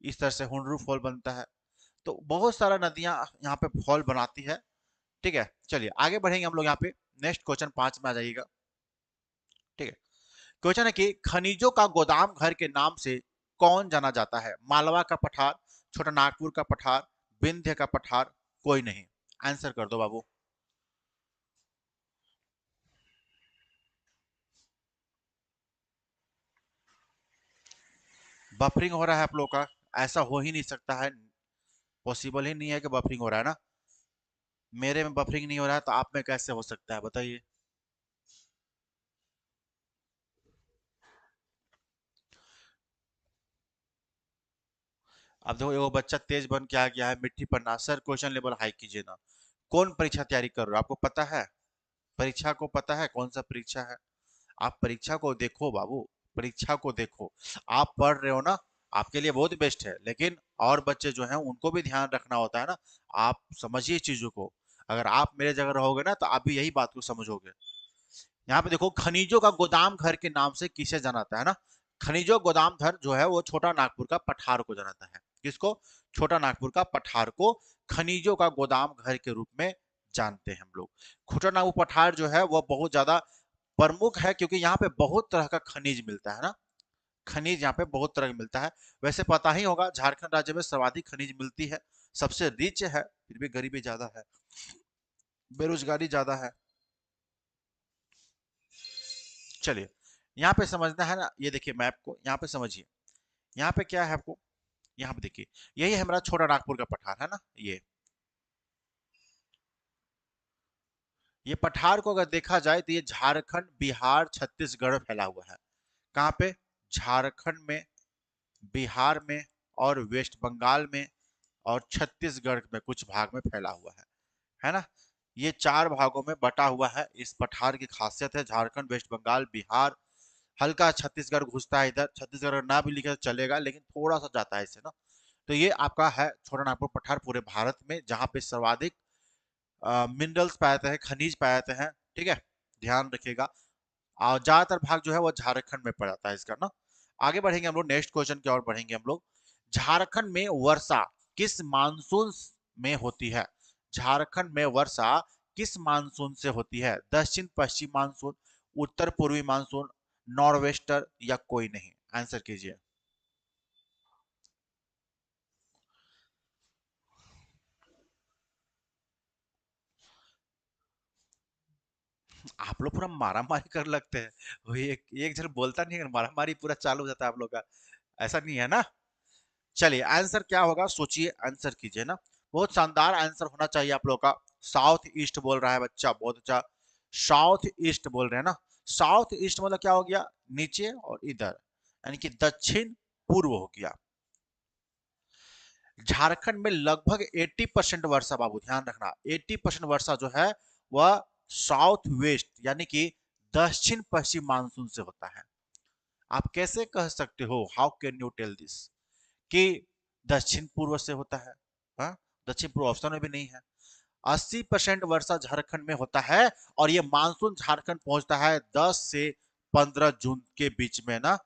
इस तरह से हुंड्रू फॉल बनता है। तो बहुत सारा नदियां यहाँ पे फॉल बनाती है, ठीक है। चलिए आगे बढ़ेंगे हम लोग यहाँ पे। नेक्स्ट क्वेश्चन 5 में आ जाइएगा, ठीक है। क्वेश्चन है कि खनिजों का गोदाम घर के नाम से कौन जाना जाता है? मालवा का पठार, छोटा नागपुर का पठार, विंध्य का पठार, कोई नहीं। आंसर कर दो बाबू। बफरिंग हो रहा है आप लोग का, ऐसा हो ही नहीं सकता है, पॉसिबल ही नहीं है कि बफरिंग हो रहा है ना। मेरे में बफरिंग नहीं हो रहा है तो आप में कैसे हो सकता है बताइए। अब देखो एगो बच्चा तेज बन के आ गया है मिट्टी पढ़ना, सर क्वेश्चन लेवल हाई कीजिए ना। कौन परीक्षा तैयारी कर रहे हो, आपको पता है? परीक्षा को पता है कौन सा परीक्षा है? आप परीक्षा को देखो बाबू, परीक्षा को देखो। आप पढ़ रहे हो ना, आपके लिए बहुत बेस्ट है, लेकिन और बच्चे जो हैं उनको भी ध्यान रखना होता है ना। आप समझिए चीजों को, अगर आप मेरे जगह रहोगे ना तो आप भी यही बात को समझोगे। यहाँ पे देखो खनिजों का गोदाम घर के नाम से किसे जाना जाता है ना। खनिजों गोदाम घर जो है वो छोटा नागपुर का पठार को जानाता है। किसको? छोटा नागपुर का पठार को खनिजों का गोदाम घर के रूप में जानते हैं हम लोग। छोटा नागपुर पठार जो है वो बहुत ज्यादा प्रमुख है, क्योंकि यहाँ पे बहुत तरह का खनिज मिलता है ना। खनिज यहाँ पे बहुत तरह का मिलता है। वैसे पता ही होगा झारखंड राज्य में सर्वाधिक खनिज मिलती है, सबसे रिच है, फिर भी गरीबी ज्यादा है, बेरोजगारी ज्यादा है। चलिए यहाँ पे समझना है ना, ये देखिए मैप को यहाँ पे समझिए। यहाँ पे क्या है आपको, यहाँ पे देखिए, यही है हमारा छोटा नागपुर का पठार है ना। ये पठार को अगर देखा जाए तो ये झारखंड, बिहार, छत्तीसगढ़ में फैला हुआ है। कहाँ पे? झारखंड में, बिहार में, और वेस्ट बंगाल में, और छत्तीसगढ़ में कुछ भाग में फैला हुआ है ना। ये चार भागों में बटा हुआ है। इस पठार की खासियत है झारखंड, वेस्ट बंगाल, बिहार, हल्का छत्तीसगढ़ घुसता है इधर। छत्तीसगढ़ ना भी लिखे तो चलेगा, लेकिन थोड़ा सा जाता है इससे ना। तो ये आपका है छोटा नागपुर पठार पूरे भारत में, जहां पे सर्वाधिक मिनरल्स पाए जाते हैं, खनिज पाए जाते हैं। ठीक है, ध्यान रखिएगा। और ज्यादातर भाग जो है वो झारखंड में पड़ जाता है इसका ना। आगे बढ़ेंगे हम लोग, नेक्स्ट क्वेश्चन की ओर बढ़ेंगे हम लोग। झारखंड में वर्षा किस मानसून में होती है? झारखंड में वर्षा किस मानसून से होती है? दक्षिण पश्चिम मानसून, उत्तर पूर्वी मानसून, नॉर्वेस्टर, या कोई नहीं? आंसर कीजिए। आप लोग पूरा मारा मारी कर लगते हैं। वही एक एक जन बोलता नहीं है, मारा मारी पूरा चालू हो जाता है आप लोग का। ऐसा नहीं है ना। चलिए, आंसर क्या होगा सोचिए, आंसर कीजिए ना। बहुत शानदार आंसर होना चाहिए आप लोग का। साउथ ईस्ट बोल रहा है बच्चा, बहुत अच्छा। साउथ ईस्ट बोल रहे हैं ना। साउथ ईस्ट मतलब क्या हो गया? नीचे और इधर, यानी कि दक्षिण पूर्व हो गया। झारखंड में लगभग 80% वर्षा, बाबू ध्यान रखना, 80% वर्षा जो है वह साउथ वेस्ट यानी कि दक्षिण पश्चिम मानसून से होता है। आप कैसे कह सकते हो, how can you tell this, कि दक्षिण पूर्व से होता है? हाँ, दक्षिण पूर्व ऑप्शन में भी नहीं है। 80% वर्षा झारखंड में होता है, और ये मानसून झारखंड पहुंचता है 10 से 15 जून के बीच में ना।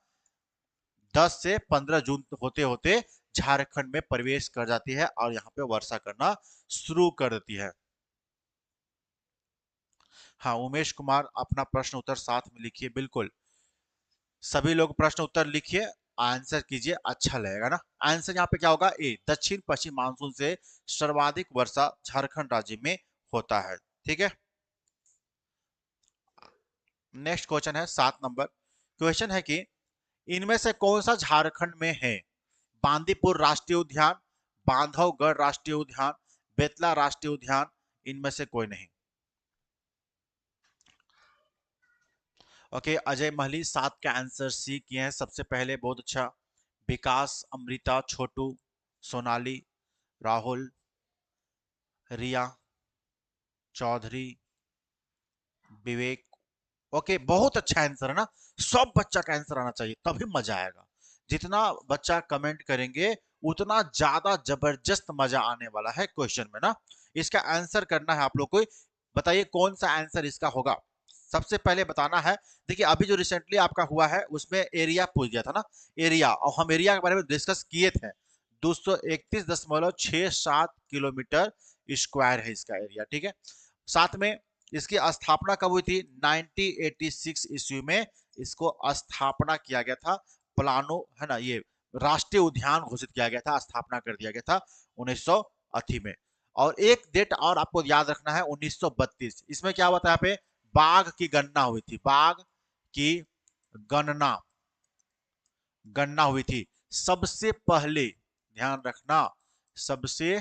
10 से 15 जून होते होते झारखंड में प्रवेश कर जाती है और यहाँ पे वर्षा करना शुरू कर देती है। हाँ, उमेश कुमार अपना प्रश्न उत्तर साथ में लिखिए, बिल्कुल सभी लोग प्रश्न उत्तर लिखिए, आंसर कीजिए, अच्छा लगेगा ना। आंसर यहाँ पे क्या होगा? ए, दक्षिण पश्चिम मानसून से सर्वाधिक वर्षा झारखंड राज्य में होता है। ठीक है, नेक्स्ट क्वेश्चन है 7 नंबर। क्वेश्चन है कि इनमें से कौन सा झारखंड में है? बांदीपुर राष्ट्रीय उद्यान, बांधवगढ़ राष्ट्रीय उद्यान, बेतला राष्ट्रीय उद्यान, इनमें से कोई नहीं। ओके, अजय महली 7 का आंसर सी किए हैं सबसे पहले, बहुत अच्छा। विकास, अमृता, छोटू, सोनाली, राहुल, रिया, चौधरी, विवेक। ओके, बहुत अच्छा आंसर है ना। सब बच्चा का आंसर आना चाहिए, तभी मजा आएगा। जितना बच्चा कमेंट करेंगे उतना ज्यादा जबरदस्त मजा आने वाला है क्वेश्चन में ना। इसका आंसर करना है आप लोग को। बताइए कौन सा आंसर इसका होगा, सबसे पहले बताना है। देखिए, अभी जो रिसेंटली आपका हुआ है उसमें एरिया पूछ दिया था ना। एरिया, और हम एरिया के बारे में डिस्कस किए थे। 231.67 किलोमीटर स्क्वायर है इसका एरिया। ठीक है, साथ में इसकी स्थापना कब हुई थी? 1986 ईस्वी में इसको स्थापना किया गया था। प्लानो है ना, ये राष्ट्रीय उद्यान घोषित किया गया था, स्थापना कर दिया गया था 1980 में। और एक डेट और आपको याद रखना है, 1932। इसमें क्या हुआ था? यहाँ पे बाघ की गणना हुई थी, बाघ की गणना गणना हुई थी सबसे पहले। ध्यान रखना, सबसे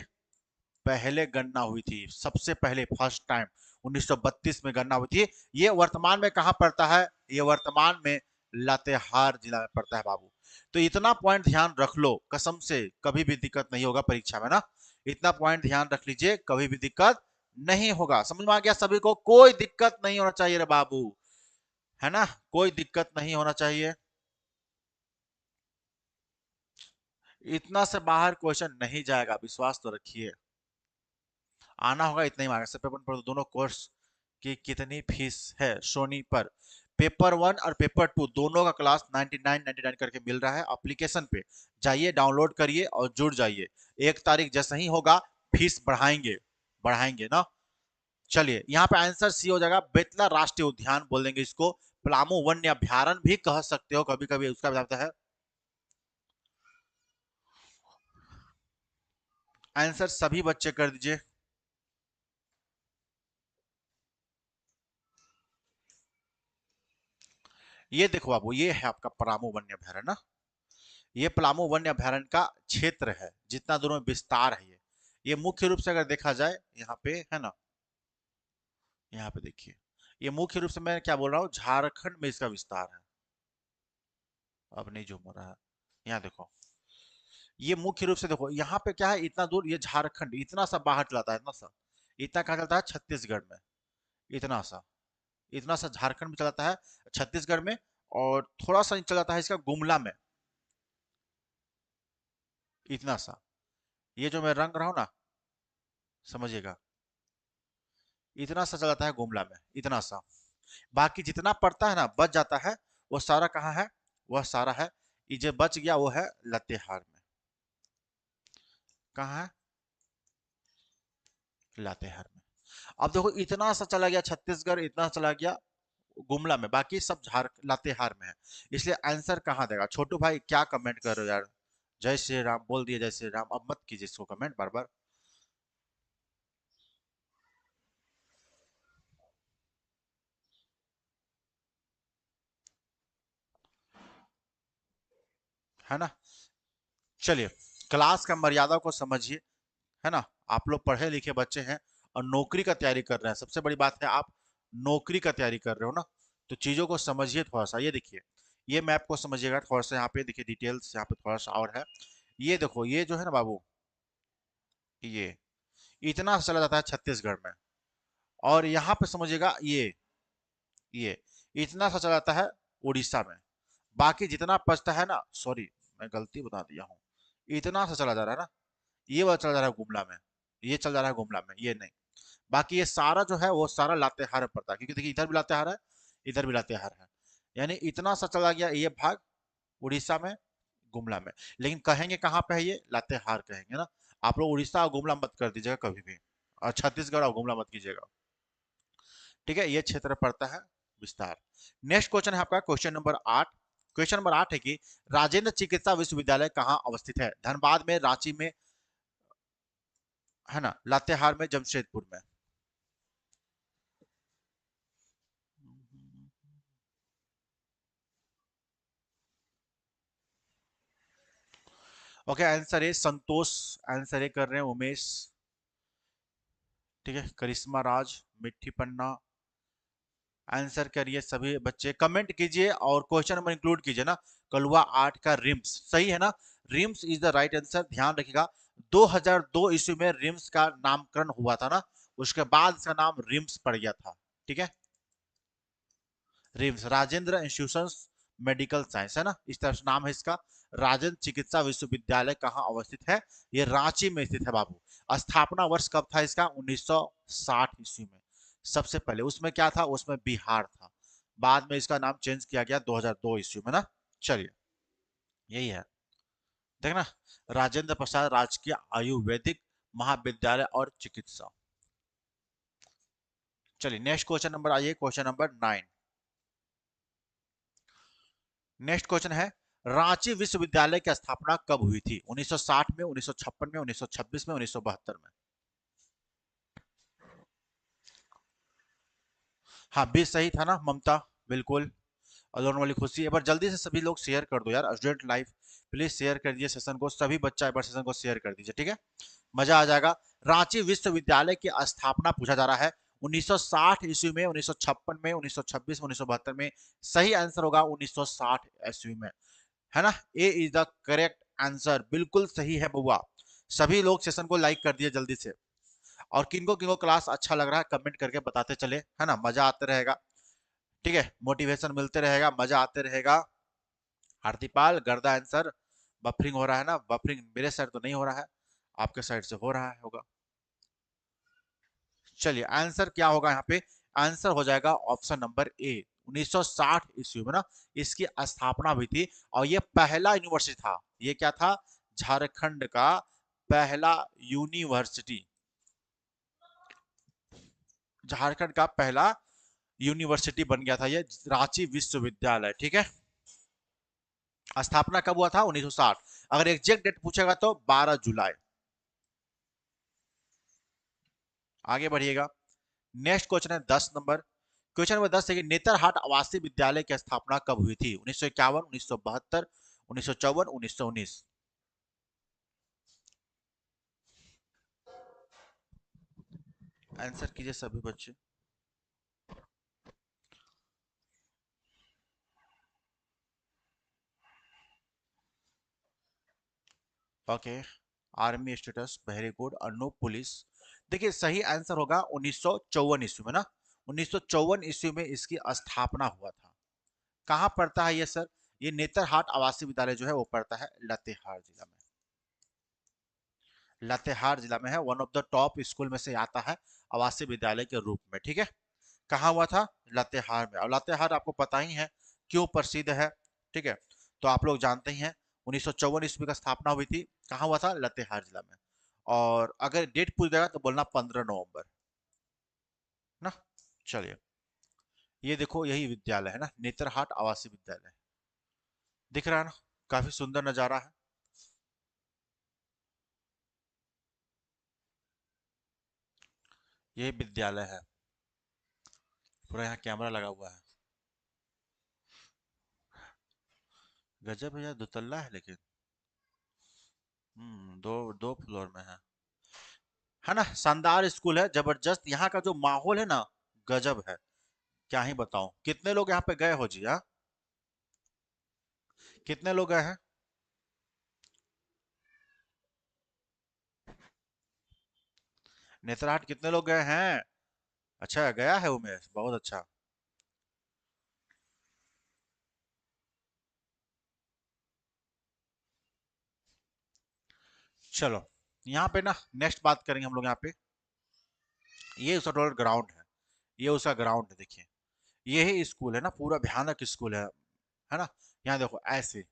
पहले गणना हुई थी, सबसे पहले फर्स्ट टाइम 1932 में गणना हुई थी। ये वर्तमान में कहां पड़ता है? ये वर्तमान में लातेहार जिला में पड़ता है बाबू। तो इतना पॉइंट ध्यान रख लो, कसम से कभी भी दिक्कत नहीं होगा परीक्षा में ना। इतना पॉइंट ध्यान रख लीजिए, कभी भी दिक्कत नहीं होगा। समझ में आ गया सभी को? कोई दिक्कत नहीं होना चाहिए रे बाबू, है ना, कोई दिक्कत नहीं होना चाहिए। इतना से बाहर क्वेश्चन नहीं जाएगा, विश्वास तो रखिए। आना होगा इतना ही मांगा। सब पेपर पर दोनों कोर्स की कितनी फीस है सोनी पर? पेपर 1 और पेपर 2 दोनों का क्लास 99 करके मिल रहा है। एप्लीकेशन पे जाइए, डाउनलोड करिए और जुड़ जाइए। 1 तारीख जैसे ही होगा फीस बढ़ाएंगे, बढ़ाएंगे ना। चलिए, यहाँ पे आंसर सी हो जाएगा, बेतला राष्ट्रीय उद्यान बोल देंगे इसको। पलामू वन्य अभ्यारण भी कह सकते हो कभी कभी, उसका भी आता है। आंसर सभी बच्चे कर दीजिए। ये देखो बाबू, ये है आपका पलामू वन्य अभ्यारण्य ना। ये पलामू वन्य अभयारण्य का क्षेत्र है, जितना दूर में विस्तार है ये मुख्य रूप से अगर देखा जाए यहाँ पे है ना, यहाँ पे देखिए, ये मुख्य रूप से मैं क्या बोल रहा हूँ, झारखंड में इसका विस्तार है। अब नहीं जूम हो रहा है, यहाँ देखो, ये मुख्य रूप से देखो यहाँ पे क्या है, इतना दूर ये झारखंड इतना सा बाहर चलाता है, इतना सा, इतना कहाँ चलता है, छत्तीसगढ़ में, इतना सा, इतना सा झारखंड में चलाता है, छत्तीसगढ़ में, और थोड़ा सा चला जाता है इसका गुमला में, इतना सा, ये जो मैं रंग रहा हूँ ना, समझिएगा, इतना सा चला जाता है गुमला में, इतना सा, बाकी जितना पड़ता है ना बच जाता है, वो सारा कहाँ है, वह सारा है, ये जो बच गया वो है लातेहार में। कहाँ है, लातेहार में। अब देखो इतना सा चला गया छत्तीसगढ़, इतना चला गया गुमला में, बाकी सब झार लातेहार में है, इसलिए आंसर कहाँ देगा। छोटू भाई क्या कमेंट कर रहे हो यार, जय श्री राम बोल दिए, जय श्री राम, अब मत कीजिए इसको कमेंट बार बार। है ना, चलिए, क्लास का मर्यादा को समझिए, है ना, आप लोग पढ़े लिखे बच्चे हैं और नौकरी का तैयारी कर रहे हैं, सबसे बड़ी बात है आप नौकरी का तैयारी कर रहे हो ना, तो चीजों को समझिए थोड़ा सा। ये देखिए, ये मैप को समझिएगा थोड़ा सा, यहाँ पे देखिए डिटेल्स यहाँ पे थोड़ा सा और है, ये देखो ये जो है ना बाबू, ये इतना चला जाता है छत्तीसगढ़ में, और यहाँ पे समझिएगा ये इतना सा चला जाता है उड़ीसा में, बाकी जितना बचता है ना, सॉरी मैं गलती बता दिया हूँ, इतना सा चला जा रहा है ना, ये वाला चला जा रहा है गुमला में, ये चल जा रहा है गुमला में, ये नहीं, बाकी ये सारा जो है वो सारा लातेहार में पड़ता है, क्योंकि देखिए इधर भी लातेहार है, इधर भी लातेहार है, यानी इतना सा चला गया ये भाग उड़ीसा में, गुमला में, लेकिन कहेंगे कहाँ पे है, ये लातेहार कहेंगे ना, आप लोग उड़ीसा और गुमला मत कर दीजिएगा कभी भी, और छत्तीसगढ़ और गुमला मत कीजिएगा, ठीक है, ये क्षेत्र पड़ता है विस्तार। नेक्स्ट क्वेश्चन है आपका क्वेश्चन नंबर 8। क्वेश्चन नंबर 8 है कि राजेंद्र चिकित्सा विश्वविद्यालय कहाँ अवस्थित है, धनबाद में, रांची में, है ना, लातेहार में, जमशेदपुर में। ओके, आंसर है संतोष, आंसर है कर रहे हैं उमेश, ठीक है, करिश्मा राज, मिट्टी पन्ना, आंसर करिए सभी बच्चे, कमेंट कीजिए और क्वेश्चन नंबर इंक्लूड कीजिए ना, कलवा 8 का रिम्स सही है ना, RIMS is the right answer, ध्यान रखिएगा। 2002 ईस्वी में रिम्स का नामकरण हुआ था ना, उसके बाद इसका नाम रिम्स पड़ गया था, ठीक है, RIMS Rajendra institution medical science है ना, इस तरह से नाम है इसका। राजेंद्र चिकित्सा विश्वविद्यालय कहाँ अवस्थित है, ये रांची में स्थित है बाबू। स्थापना वर्ष कब था इसका, 1960 ईस्वी में, सबसे पहले उसमें क्या था, उसमें बिहार था, बाद में इसका नाम चेंज किया गया 2002 ईस्वी में ना। चलिए, यही है, देखना, राजेंद्र प्रसाद राजकीय आयुर्वेदिक महाविद्यालय और चिकित्सा। चलिए नेक्स्ट क्वेश्चन नंबर आइए, क्वेश्चन नंबर 9। नेक्स्ट क्वेश्चन है, रांची विश्वविद्यालय की स्थापना कब हुई थी, 1960 में, 1956 में, 1926 में, 1972 में। हाँ 20 सही था ना ममता, बिल्कुल, अलोन वाली खुशी। एक बार जल्दी से सभी लोग शेयर कर दो यार, स्टूडेंट लाइफ प्लीज शेयर कर दीजिए सेशन को, सभी बच्चा एक बार सेशन को शेयर कर दीजिए, ठीक है, मजा आ जाएगा। रांची विश्वविद्यालय की स्थापना पूछा जा रहा है 1960 ईस्वी में, 1956 में, 1926 में, 1972 में, सही आंसर होगा 1960 ईस्वी में, है ना, ए इज द करेक्ट आंसर, बिल्कुल सही है बुआ। सभी लोग सेशन को लाइक कर दिए जल्दी से, और किनको किनको क्लास अच्छा लग रहा है कमेंट करके बताते चले, है ना, मजा आते रहेगा, ठीक है, मोटिवेशन मिलते रहेगा, मजा आते रहेगा। हार्दिपाल गर्दा आंसर, बफरिंग हो रहा है ना, बफरिंग मेरे साइड तो नहीं हो रहा है, आपके साइड से हो रहा है होगा। चलिए आंसर क्या होगा यहाँ पे, आंसर हो जाएगा ऑप्शन नंबर ए, 1960 ईस्वी में ना इसकी स्थापना हुई थी, और ये पहला यूनिवर्सिटी था, ये क्या था, झारखंड का पहला यूनिवर्सिटी, झारखंड का पहला यूनिवर्सिटी बन गया था ये रांची विश्वविद्यालय, ठीक है। स्थापना कब हुआ था, 1960, अगर एग्जैक्ट डेट पूछेगा तो 12 जुलाई। आगे बढ़िएगा, नेक्स्ट क्वेश्चन है 10 नंबर। क्वेश्चन नंबर 10 है कि नेतरहाट आवासीय विद्यालय की स्थापना कब हुई थी, 1951, 1972, 1954, 1919। आंसर कीजिए सभी बच्चे। Okay, army status, very good. Anu police. देखिए सही आंसर होगा 1954 ईस्वी में ना। 1954 ईस्वी में इसकी स्थापना हुआ था। कहाँ पड़ता है ये सर? ये नेतरहाट आवासीय विद्यालय जो है वो पड़ता है लातेहार जिला में। लातेहार जिला में है, one of the top school में से आता है आवासीय विद्यालय के रूप में, ठीक है। कहाँ हुआ था? लातेहार में। और लातेहार आपको पता ही है क्यों प्रसिद्ध है, ठीक है। तो आप लोग जानते ही हैं 1954 ईस्वी का स्थापना हुई थी। कहाँ हुआ था? लातेहार जिला में। और अगर डेट पूछ देगा तो बोलना 15 नवंबर ना। चलिए, ये देखो यही विद्यालय है ना, नेतरहाट आवासीय विद्यालय। दिख रहा है ना, काफी सुंदर नजारा है। ये विद्यालय है, पूरा यहाँ कैमरा लगा हुआ है। गजब है यार, दुतल्ला है लेकिन। दो दो फ्लोर में है ना। शानदार स्कूल है, जबरदस्त। यहाँ का जो माहौल है ना, गजब है। क्या ही बताऊं। कितने लोग यहाँ पे गए हो जी? हाँ, कितने लोग गए हैं? नेतरहाट कितने लोग गए हैं? अच्छा, गया है उमेश, बहुत अच्छा। चलो, यहाँ पे ना नेक्स्ट बात करेंगे हम लोग यहाँ पे। ये उसका टोटल ग्राउंड है, ये उसका ग्राउंड है, देखिए। ये ही स्कूल है ना, पूरा भयानक स्कूल है ना। यहाँ देखो ऐसे,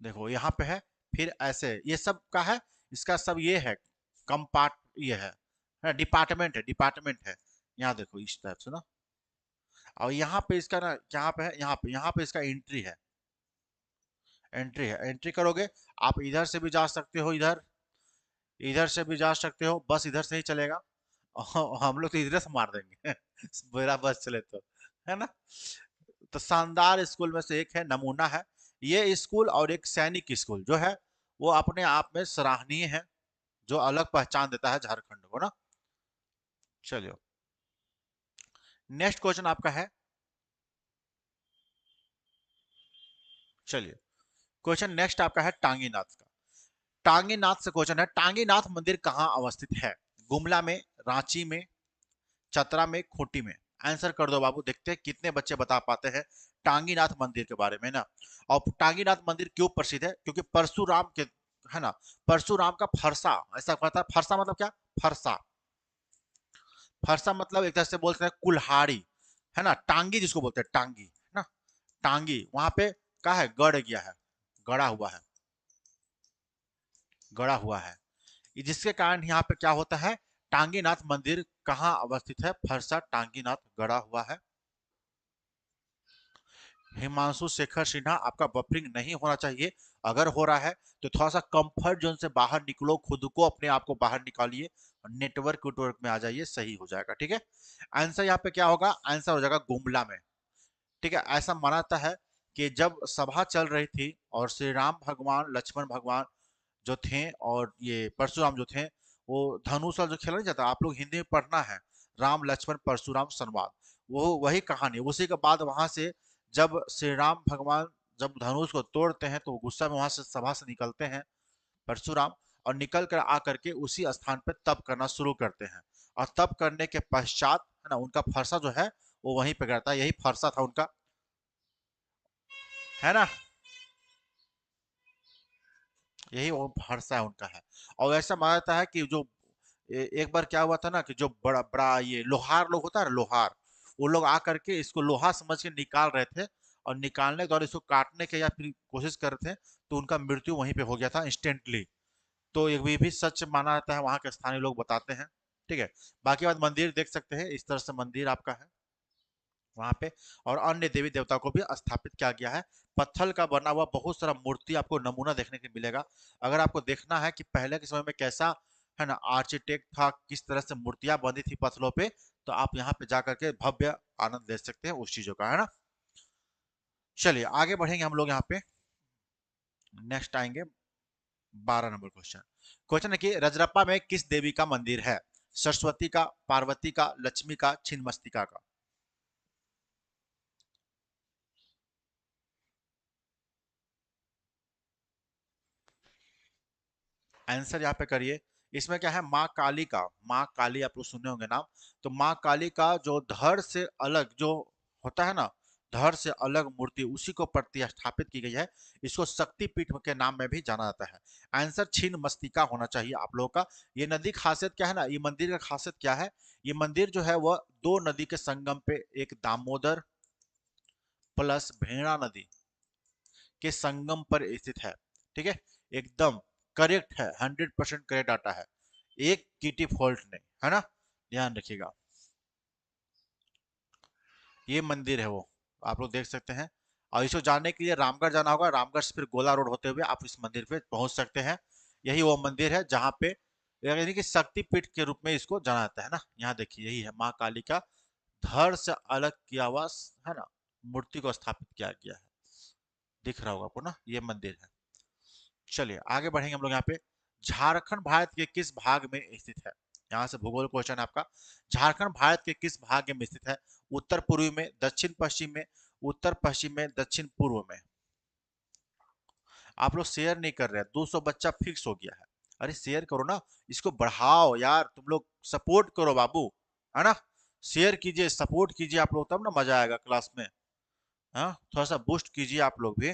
देखो यहाँ पे है, फिर ऐसे, ये सब का है। इसका सब ये है, कंपार्ट, ये है डिपार्टमेंट, है डिपार्टमेंट है। यहाँ देखो इस टाइप से ना। और यहाँ पे इसका ना, यहाँ पे है, यहाँ पे इसका एंट्री है। एंट्री है, एंट्री करोगे आप, इधर से भी जा सकते हो, इधर इधर से भी जा सकते हो, बस इधर से ही चलेगा। हम लोग तो इधर से मार देंगे मेरा बस चले तो, है ना। तो शानदार स्कूल में से एक है, नमूना है ये स्कूल। और एक सैनिक स्कूल जो है, वो अपने आप में सराहनीय है, जो अलग पहचान देता है झारखंड को ना। चलिए, नेक्स्ट क्वेश्चन आपका है। चलिए, क्वेश्चन नेक्स्ट आपका है टांगीनाथ का। टांगीनाथ से क्वेश्चन है, टांगीनाथ मंदिर कहाँ अवस्थित है? गुमला में, रांची में, चतरा में, खूंटी में। आंसर कर दो बाबू, देखते हैं कितने बच्चे बता पाते हैं टांगीनाथ मंदिर के बारे में ना। और टांगीनाथ मंदिर क्यों प्रसिद्ध है? क्योंकि परशुराम के, है ना, परशुराम का फरसा, ऐसा कहता है। फरसा मतलब क्या? फरसा, फरसा मतलब एक तरह से बोलते हैं कुल्हाड़ी, है ना। टांगी जिसको बोलते हैं, टांगी, है ना। टांगी वहां पे क्या है? गड़ गया है, गड़ा हुआ है, गड़ा हुआ है। जिसके कारण यहाँ पे क्या होता है? टांगीनाथ मंदिर कहाँ अवस्थित है? फरसा टांगीनाथ गड़ा हुआ है। हिमांशु शेखर सिन्हा, आपका बफरिंग नहीं होना चाहिए। अगर हो रहा है तो थोड़ा सा कंफर्ट जोन से बाहर निकलो, खुद को, अपने आप को बाहर निकालिए, नेटवर्क वेटवर्क में आ जाइए, सही हो जाएगा, ठीक है। आंसर यहाँ पे क्या होगा? आंसर हो जाएगा गुमला में, ठीक है। ऐसा माना जाता है कि जब सभा चल रही थी और श्री राम भगवान, लक्ष्मण भगवान जो थे, और ये परशुराम जो थे, वो धनुष वाला जो खेला नहीं जाता, आप लोग हिंदी में पढ़ना है, राम लक्ष्मण परशुराम संवाद। वो वही कहानी। उसी के बाद वहां से जब श्री राम भगवान जब धनुष को तोड़ते हैं, तो गुस्सा में वहां से सभा से निकलते हैं परशुराम, और निकल कर आकर के उसी स्थान पर तप करना शुरू करते हैं। और तप करने के पश्चात, है ना, उनका फरसा जो है वो वहीं पे गिरता है। यही फरसा था उनका, है ना। यही वो फरसा है उनका है। और ऐसा माना जाता है कि जो एक बार क्या हुआ था ना, कि जो बड़ा बड़ा ये लोहार लोग होता है ना, लोहार, वो लोग आकर के इसको लोहा समझ के निकाल रहे थे, और निकालने के दौरान इसको काटने के या फिर कोशिश कर रहे थे, तो उनका मृत्यु वहीं पे हो गया था इंस्टेंटली। तो ये भी सच माना जाता है, वहाँ के स्थानीय लोग बताते हैं, ठीक है। बाकी बात, मंदिर देख सकते हैं, इस तरह से मंदिर आपका है वहां पे। और अन्य देवी देवता को भी स्थापित किया गया है। पत्थर का बना हुआ बहुत सारा मूर्ति आपको नमूना देखने को मिलेगा। अगर आपको देखना है कि पहले के समय में कैसा, है ना, आर्किटेक्ट था, किस तरह से मूर्तियां बनी थी पत्थरों पे, तो आप यहाँ पे जा करके भव्य आनंद ले सकते हैं उस चीजों का, है ना। चलिए आगे बढ़ेंगे हम लोग यहाँ पे। नेक्स्ट आएंगे 12 नंबर क्वेश्चन। क्वेश्चन है कि रजरप्पा में किस देवी का मंदिर है? सरस्वती का, पार्वती का, लक्ष्मी का, छिन्नमस्तिका का? आंसर यहाँ पे करिए। इसमें क्या है, माँ काली का, माँ काली आप लोग सुने होंगे नाम। तो माँ काली का जो धड़ से अलग जो होता है ना, धड़ से अलग मूर्ति, उसी को प्रतिष्ठापित की गई है। इसको शक्तिपीठ के नाम में भी जाना जाता है। आंसर छिन्न मस्तिका होना चाहिए आप लोगों का। ये नदी खासियत क्या है ना, ये मंदिर का खासियत क्या है, ये मंदिर जो है वह दो नदी के संगम पे, एक दामोदर प्लस भेड़ा नदी के संगम पर स्थित है। ठीक है, एकदम करेक्ट है, 100% करेक्ट डाटा है, एक कीटी फॉल्ट नहीं है ना, ध्यान रखिएगा। ये मंदिर है वो, आप लोग देख सकते हैं। और इसको जानने के लिए रामगढ़ जाना होगा, रामगढ़ से फिर गोला रोड होते हुए आप इस मंदिर पे पहुंच सकते हैं। यही वो मंदिर है जहाँ पे, यानी कि शक्तिपीठ के रूप में इसको जाना जाता है ना। यहाँ देखिए, यही है माँ काली का धड़ से अलग किया हुआ है ना, मूर्ति को स्थापित किया गया है। दिख रहा होगा आपको ना, ये मंदिर है। चलिए आगे बढ़ेंगे हम लोग यहाँ पे। झारखंड भारत के किस भाग में स्थित है? यहाँ से भूगोल क्वेश्चन आपका। झारखंड भारत के किस भाग में स्थित है? उत्तर पूर्वी में, दक्षिण पश्चिम में, उत्तर पश्चिम में, दक्षिण पूर्व में? आप लोग शेयर नहीं कर रहे हैं, 200 बच्चा फिक्स हो गया है। अरे शेयर करो ना, इसको बढ़ाओ यार, तुम लोग सपोर्ट करो बाबू, है ना। शेयर कीजिए, सपोर्ट कीजिए आप लोग, तब ना मजा आएगा क्लास में। हाँ, थोड़ा सा बूस्ट कीजिए आप लोग भी।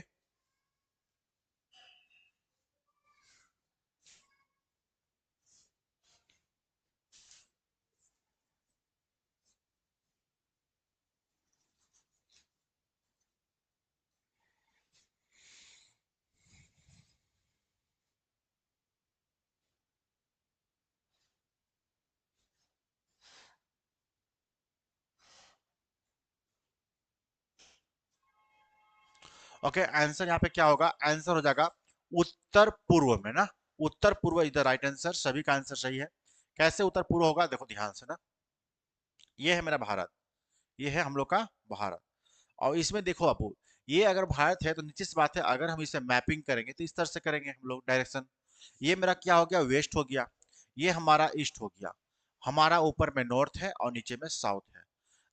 ओके, आंसर यहाँ पे क्या होगा? आंसर हो जाएगा उत्तर पूर्व में ना। उत्तर पूर्व इज द राइट आंसर, सभी का आंसर सही है। कैसे उत्तर पूर्व होगा, देखो ध्यान से ना। ये है मेरा भारत, ये है हम लोग का भारत। और इसमें देखो आपको, ये अगर भारत है तो नीचे से बात है, अगर हम इसे मैपिंग करेंगे तो इस तरह से करेंगे हम लोग डायरेक्शन। ये मेरा क्या हो गया, वेस्ट हो गया। ये हमारा ईस्ट हो गया। हमारा ऊपर में नॉर्थ है और नीचे में साउथ है।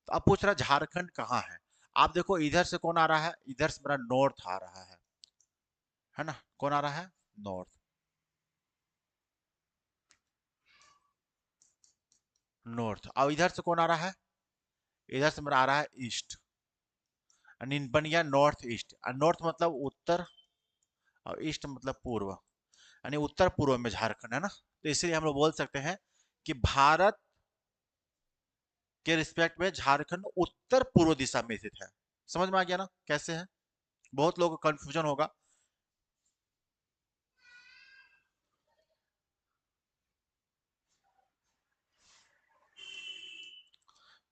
तो अब पूछ रहा झारखंड कहाँ है। आप देखो इधर से कौन आ रहा है, इधर से मेरा नॉर्थ आ रहा है ना। कौन आ रहा है? नॉर्थ। नॉर्थ। और इधर से कौन आ रहा है? इधर से मेरा आ रहा है ईस्ट। यानी बन गया नॉर्थ ईस्ट। नॉर्थ मतलब उत्तर, और ईस्ट मतलब पूर्व, यानी उत्तर पूर्व में झारखंड है ना। तो इसलिए हम लोग बोल सकते हैं कि भारत के रिस्पेक्ट में झारखंड उत्तर पूर्व दिशा में स्थित है। समझ में आ गया ना कैसे है? बहुत लोगों को कंफ्यूजन होगा।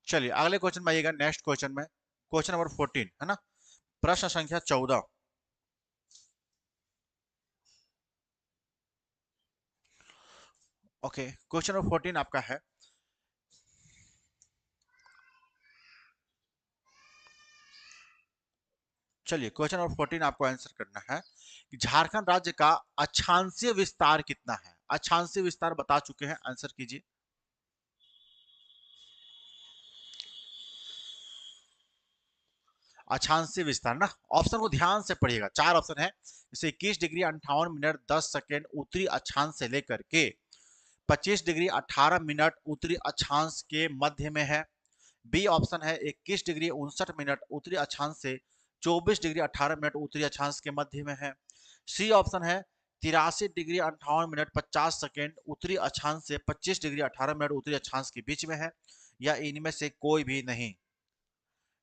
चलिए अगले क्वेश्चन में आइएगा, नेक्स्ट क्वेश्चन में, क्वेश्चन नंबर 14 है ना, प्रश्न संख्या 14। ओके, क्वेश्चन नंबर 14 आपका है। चलिए क्वेश्चन नंबर 14 आपको आंसर करना है कि झारखंड राज्य का अक्षांशीय विस्तार कितना है? अक्षांशीय विस्तार बता चुके हैं, आंसर कीजिए। अक्षांशीय विस्तार ना, ऑप्शन को ध्यान से पढ़िएगा, चार ऑप्शन है। जैसे 21 डिग्री 58 मिनट 10 सेकेंड उत्तरी अक्षांश से लेकर के 25 डिग्री 18 मिनट उत्तरी अक्षांश के मध्य में है। बी ऑप्शन है 21 डिग्री 59 मिनट उत्तरी अक्षांश से 24 डिग्री 18 मिनट उत्तरी अक्षांश के मध्य में है। सी ऑप्शन है 83 डिग्री 58 मिनट 50 सेकेंड उत्तरी अक्षांश से 25 डिग्री 18 मिनट उत्तरी अक्षांश के बीच में है। या इनमें से कोई भी नहीं।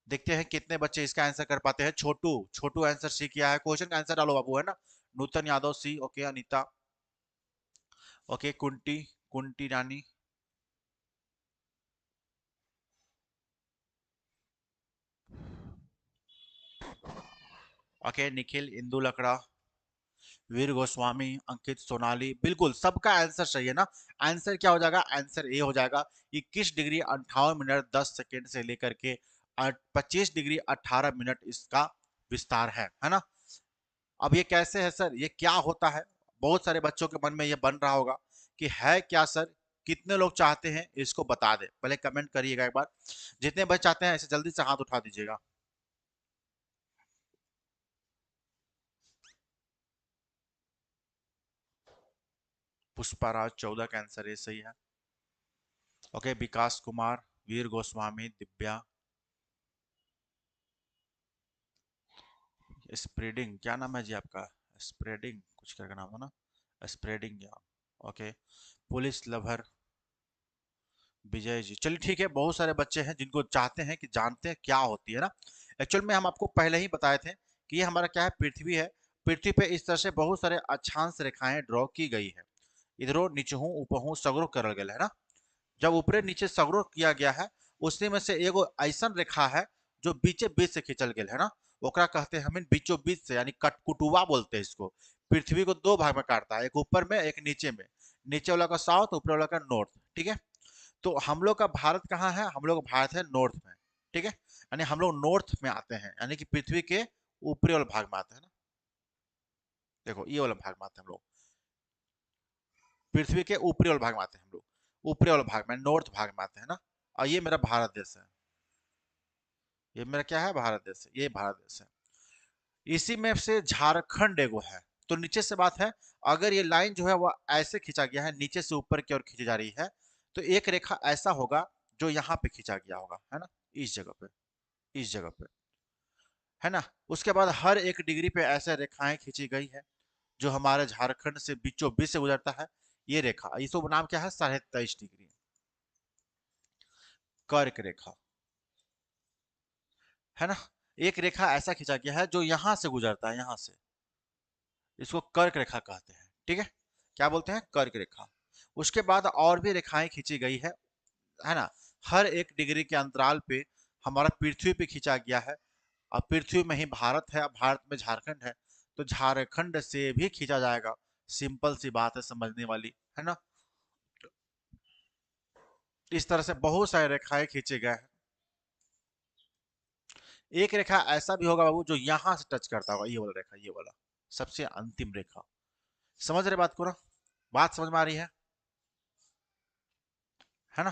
देखते हैं कितने बच्चे इसका आंसर कर पाते हैं। छोटू, छोटू आंसर सी किया है, क्वेश्चन का आंसर डालो बाबू, है ना। नूतन यादव सी, ओके। अनीता, ओके। कुंटी, कुंटी रानी, ओके। निखिल, इंदु लकड़ा, वीर गोस्वामी, अंकित, सोनाली, बिल्कुल सबका आंसर सही है ना। आंसर क्या हो जाएगा? आंसर ए हो जाएगा। 21 डिग्री 58 मिनट 10 सेकेंड से लेकर के 25 डिग्री 18 मिनट इसका विस्तार है ना। अब ये कैसे है सर, ये क्या होता है? बहुत सारे बच्चों के मन में ये बन रहा होगा कि है क्या सर, कितने लोग चाहते हैं इसको बता दे, पहले कमेंट करिएगा एक बार। जितने बच्चे चाहते हैं ऐसे जल्दी से हाथ उठा दीजिएगा। पुष्पाराज 14 का आंसर ये सही है। ओके, विकास कुमार, वीर गोस्वामी, दिव्या। स्प्रेडिंग, क्या नाम है जी आपका? स्प्रेडिंग कुछ करके नाम है ना, स्प्रेडिंग या। Okay, police lover, Vijay ji. चलिए ठीक है, बहुत सारे बच्चे हैं जिनको चाहते हैं कि जानते हैं क्या होती है ना। एक्चुअल में हम आपको पहले ही बताए थे कि ये हमारा क्या है, पृथ्वी है। पृथ्वी पे इस तरह से बहुत सारे अक्षांश रेखाएं ड्रॉ की गई है। इधरो नीचहू ऊपहू सगरो करल गया है ना। जब ऊपरे नीचे सगरो किया गया है, उसी में से एगो ऐसा रेखा है जो बीचे बीच से खींचल गया है ना। ओकरा कहते हैं हम बीचों बीच से, यानी कटकुटुआ बोलते हैं इसको। पृथ्वी को दो भाग में काटता है, एक ऊपर में एक नीचे में। नीचे वाला का साउथ, ऊपर वाला का नॉर्थ, ठीक है। तो हम लोग का भारत कहाँ है? हम लोग भारत है नॉर्थ में, ठीक है। यानी हम लोग नॉर्थ में आते हैं, यानी कि पृथ्वी के ऊपरी वाले भाग में आते हैं ना। देखो ये वाला भाग में आते हैं हम लोग, पृथ्वी के ऊपरी वाले भाग में आते हैं हम लोग, ऊपरी वाले भाग में, नॉर्थ भाग में आते हैं ना। और ये मेरा भारत देश है, ये मेरा क्या है, भारत देश है, ये भारत देश है। इसी में से झारखंड एगो है। तो नीचे से बात है, अगर ये लाइन जो है वो ऐसे खींचा गया है, नीचे से ऊपर की ओर खींची जा रही है, तो एक रेखा ऐसा होगा जो यहाँ पे खींचा गया होगा, है ना, इस जगह पे, इस जगह पे, है ना। उसके बाद हर एक डिग्री पे ऐसे रेखाएं खींची गई है जो हमारे झारखंड से बीचों बीच से गुजरता है। ये रेखा, इसको नाम क्या है, 23.5 डिग्री, कर्क रेखा, है ना। एक रेखा ऐसा खींचा गया है जो यहां से गुजरता है, यहां से, इसको कर्क रेखा कहते हैं, ठीक है। क्या बोलते हैं, कर्क रेखा। उसके बाद और भी रेखाएं खींची गई है ना। हर एक डिग्री के अंतराल पे हमारा पृथ्वी पे खींचा गया है। अब पृथ्वी में ही भारत है, भारत में झारखंड है, तो झारखंड से भी खींचा जाएगा। सिंपल सी बात है, समझने वाली, है ना। इस तरह से बहुत सारे रेखाएं खींचे गए हैं। एक रेखा ऐसा भी होगा बाबू जो यहां से टच करता होगा, ये वाला रेखा, ये वाला सबसे अंतिम रेखा। समझ रहे बात को ना? बात समझ में आ रही है ना।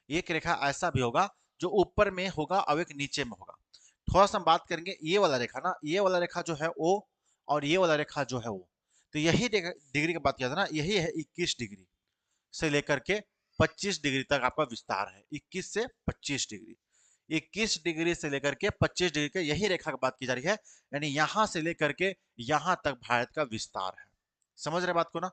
एक रेखा ऐसा भी होगा जो ऊपर में होगा और एक नीचे में होगा। थोड़ा सा हम बात करेंगे, ये वाला रेखा ना, ये वाला रेखा जो है वो, और ये वाला रेखा जो है वो, तो यही डिग्री की बात किया था ना, यही है 21 डिग्री से लेकर के 25 डिग्री तक आपका विस्तार है। 21 से 25 डिग्री, 21 डिग्री से लेकर के 25 डिग्री के यही रेखा की बात की जा रही है। यानी यहां से लेकर के यहां तक भारत का विस्तार है। समझ रहे बात को ना।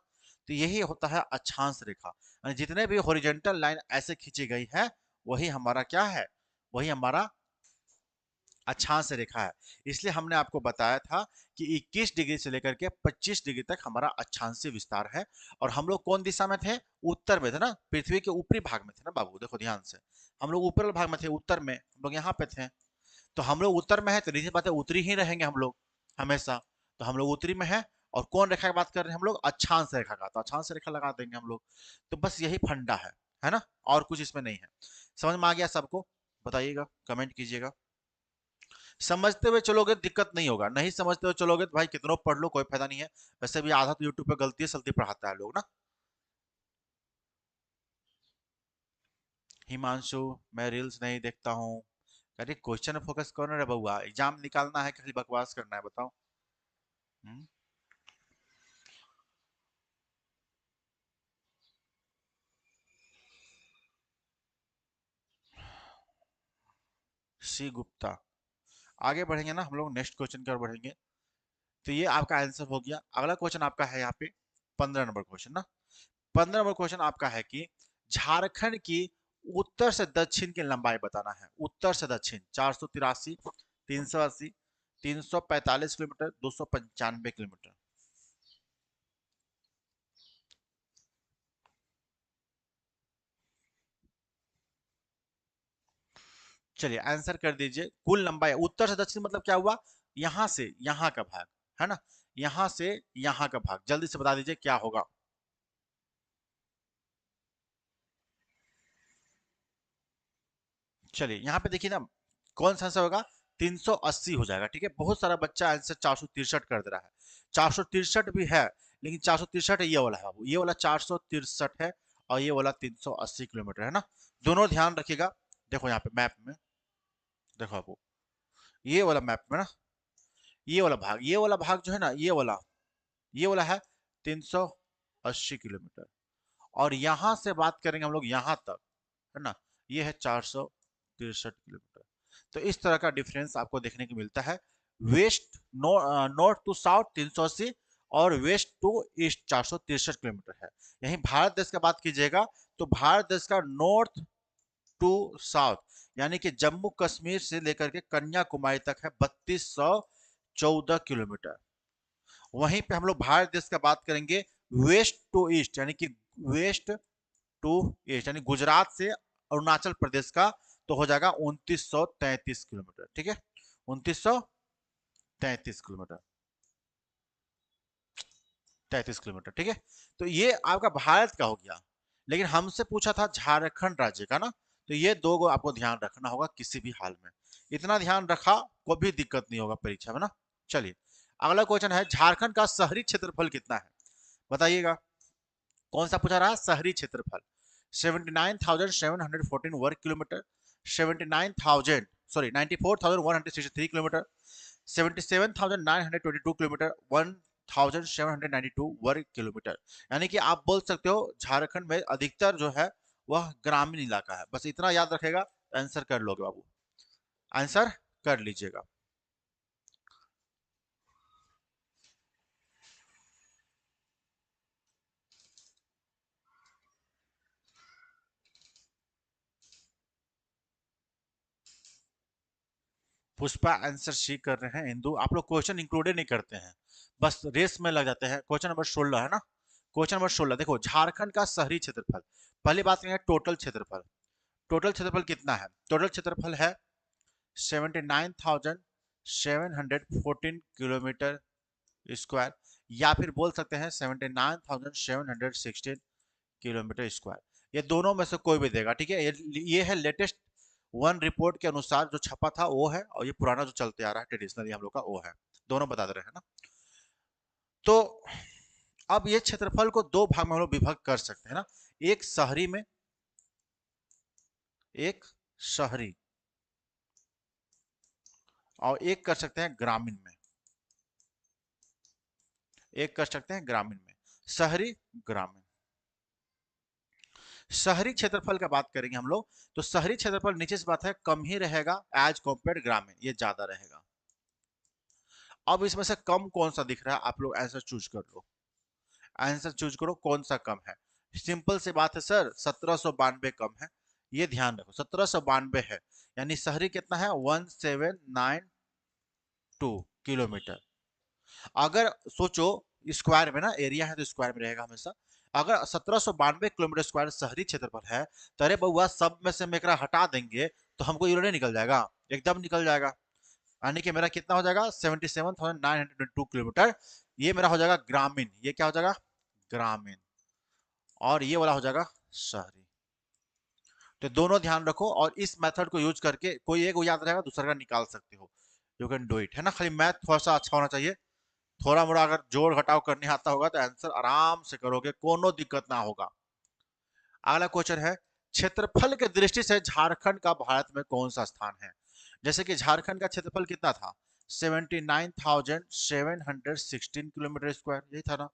तो यही होता है अक्षांश रेखा, यानी जितने भी हॉरिजॉन्टल लाइन ऐसे खींची गई है, वही हमारा क्या है, वही हमारा अक्षांश रेखा है। इसलिए हमने आपको बताया था कि 21 डिग्री से लेकर के 25 डिग्री तक हमारा अक्षांशीय विस्तार है। और हम लोग कौन दिशा में थे, उत्तर में थे ना, पृथ्वी के ऊपरी भाग में थे ना बाबू, देखो ध्यान से। हम लोग ऊपर भाग में थे, उत्तर में, हम लोग यहाँ पे थे। तो हम लोग उत्तर में है तो नीचे बात है, उत्तरी ही रहेंगे हम लोग हमेशा। तो हम लोग उत्तरी में है। और कौन रेखा की बात कर रहे हैं हम लोग, अक्षांश रेखा का, तो अक्षांश रेखा लगा देंगे हम लोग। तो बस यही फंडा है ना, और कुछ इसमें नहीं है। समझ में आ गया सबको? बताइएगा, कमेंट कीजिएगा। समझते हुए चलोगे दिक्कत नहीं होगा, नहीं समझते हुए चलोगे तो भाई कितनों पढ़ लो, कोई फायदा नहीं है। वैसे भी आधा तो यूट्यूब पे गलती सलती पढ़ाता है लोग ना। हिमांशु, मैं रील्स नहीं देखता हूँ। अरे क्वेश्चन फोकस करो ना रे बउआ, एग्जाम निकालना है, खाली बकवास करना है, बताओ। हम्म? सी गुप्ता। आगे बढ़ेंगे ना हम लोग, नेक्स्ट क्वेश्चन की ओर बढ़ेंगे। तो ये आपका आंसर हो गया। अगला क्वेश्चन आपका है यहाँ पे 15 नंबर क्वेश्चन ना। 15 नंबर क्वेश्चन आपका है कि झारखंड की उत्तर से दक्षिण की लंबाई बताना है। उत्तर से दक्षिण 483, 380, 345 किलोमीटर, 295 किलोमीटर। चलिए आंसर कर दीजिए। कुल लंबाई उत्तर से दक्षिण मतलब क्या हुआ, यहां से यहां का भाग, है ना, यहां से यहां का भाग। जल्दी से बता दीजिए क्या होगा। चलिए यहाँ पे देखिए ना, कौन सा आंसर होगा, 380 हो जाएगा, ठीक है। बहुत सारा बच्चा आंसर 463 कर दे रहा है। 463 भी है, लेकिन 463 ये वाला है बाबू, ये वाला 463 है और ये वाला 380 किलोमीटर है ना। दोनों ध्यान रखिएगा। देखो यहाँ पे मैप में, देखो बाबू, ये वाला मैप में ना, ये वाला भाग जो है ना, ये वाला है 380 किलोमीटर। और यहां से बात करेंगे हम लोग यहाँ तक, है ना, ये है 463 किलोमीटर। तो इस तरह का डिफरेंस आपको देखने को मिलता है। वेस्ट नॉर्थ टू साउथ 380 और वेस्ट टू ईस्ट 463 किलोमीटर है। यहीं भारत देश का बात कीजिएगा तो भारत देश का नॉर्थ टू साउथ यानी कि जम्मू कश्मीर से लेकर के कन्याकुमारी तक है 3214 किलोमीटर। वहीं पे हम लोग भारत देश का बात करेंगे वेस्ट टू ईस्ट यानी कि वेस्ट टू ईस्ट यानी गुजरात से अरुणाचल प्रदेश का, तो हो जाएगा 2933 किलोमीटर। ठीक है, 2933 किलोमीटर, 33 किलोमीटर। ठीक है, तो ये आपका भारत का हो गया। लेकिन हमसे पूछा था झारखंड राज्य का ना, तो ये दो को आपको ध्यान रखना होगा किसी भी हाल में। इतना ध्यान रखा कोई भी दिक्कत नहीं होगा परीक्षा में ना। चलिए अगला क्वेश्चन है, झारखंड का शहरी क्षेत्रफल कितना है, बताइएगा। कौन सा पूछा रहा, शहरी क्षेत्रफल। 79,714 वर्ग किलोमीटर, 79,000 सॉरी 94,163 किलोमीटर, 77,922 किलोमीटर, 1,792 वर्ग किलोमीटर। यानी कि आप बोल सकते हो झारखंड में अधिकतर जो है वह ग्रामीण इलाका है। बस इतना याद रखेगा, आंसर कर लोगे बाबू, आंसर कर लीजिएगा। पुष्पा आंसर सी कर रहे हैं। हिंदू आप लोग क्वेश्चन इंक्लूडेड नहीं करते हैं, बस रेस में लग जाते हैं। क्वेश्चन नंबर 16 है ना, क्वेश्चन नंबर 16 देखो, झारखंड का शहरी क्षेत्रफल। पहली बात करेंगे टोटल क्षेत्रफल। टोटल क्षेत्रफल कितना है, टोटल क्षेत्रफल है 79,714 किलोमीटर स्क्वायर, या फिर बोल सकते हैं 79,716 किलोमीटर स्क्वायर। ये दोनों में से कोई भी देगा। ठीक है, ये है लेटेस्ट वन रिपोर्ट के अनुसार जो छपा था वो है, और ये पुराना जो चलते आ रहा है ट्रेडिशनली हम लोग का वो है। दोनों बता दे रहे हैं ना। तो अब ये क्षेत्रफल को दो भाग में हम लोग विभक्त कर सकते हैं ना, एक शहरी में, एक शहरी, और एक कर सकते हैं ग्रामीण में, एक कर सकते हैं ग्रामीण में। शहरी, ग्रामीण। शहरी क्षेत्रफल का बात करेंगे हम लोग, तो शहरी क्षेत्रफल नीचे से बात है कम ही रहेगा एज कॉम्पेयर ग्रामीण, ये ज्यादा रहेगा। अब इसमें से कम कौन सा दिख रहा है, आप लोग आंसर चूज कर लो, आंसर चूज करो कौन सा कम है। सिंपल सी बात है सर, 1792 कम है। ये ध्यान रखो 1792 है, यानी शहरी कितना है 1792 किलोमीटर। अगर सोचो स्क्वायर में ना, एरिया है तो स्क्वायर में रहेगा हमेशा। अगर 1792 किलोमीटर स्क्वायर शहरी क्षेत्रफल है, तो अरे बउआ सब में से हम एकरा हटा देंगे तो हमको यूरो नहीं निकल जाएगा, एकदम निकल जाएगा। यानी कि मेरा कितना हो जाएगा 77,922 किलोमीटर। ये मेरा हो जाएगा ग्रामीण, ये क्या हो जाएगा ग्रामीण, और ये वाला हो जाएगा शहरी। तो दोनों ध्यान रखो, और इस मेथड को यूज करके कोई एक याद रहेगा दूसरा का निकाल सकते हो। यू कैन डू इट, है ना। खाली मैथ थोड़ा सा अच्छा होना चाहिए, थोड़ा मोड़ा अगर जोड़ घटाव करने आता होगा तो आंसर आराम से करोगे, कोनो दिक्कत ना होगा। अगला क्वेश्चन है, क्षेत्रफल के दृष्टि से झारखंड का भारत में कौन सा स्थान है। जैसे कि झारखंड का क्षेत्रफल कितना था 79,716 किलोमीटर स्क्वायर, यही था ना।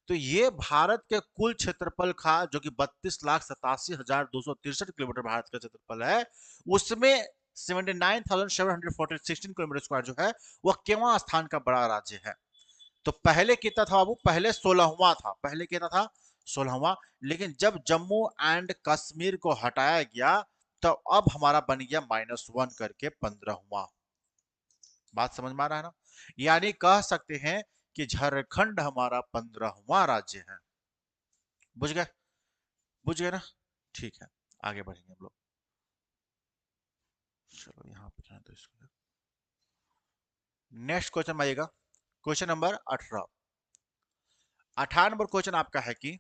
तो ये भारत के कुल क्षेत्रफल का जो कि 32,87,263 किलोमीटर भारत का क्षेत्रफल है, उसमें 79,716 किलोमीटर स्क्वायर जो है वह केवां स्थान का बड़ा राज्य है। तो पहले कितना था बाबू, पहले 16वां था, पहले कितना था 16वां। लेकिन जब जम्मू एंड कश्मीर को हटाया गया तो अब हमारा बन गया -1 करके 15वां। बात समझ में आ रहा है ना। यानी कह सकते हैं कि झारखंड हमारा 15वां राज्य है। बुझ गए, बुझ गए ना। ठीक है, आगे बढ़ेंगे हम लोग। चलो यहाँ पे जाना तो इसको, नेक्स्ट क्वेश्चन आइएगा, क्वेश्चन नंबर 18। 18 नंबर क्वेश्चन आपका है कि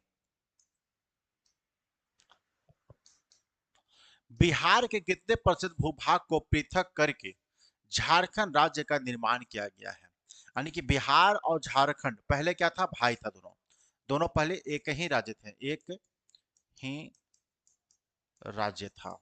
बिहार के कितने प्रतिशत भूभाग को पृथक करके झारखंड राज्य का निर्माण किया गया है। यानी कि बिहार और झारखंड पहले क्या था, भाई था दोनों, दोनों पहले एक ही राज्य थे, एक ही राज्य था।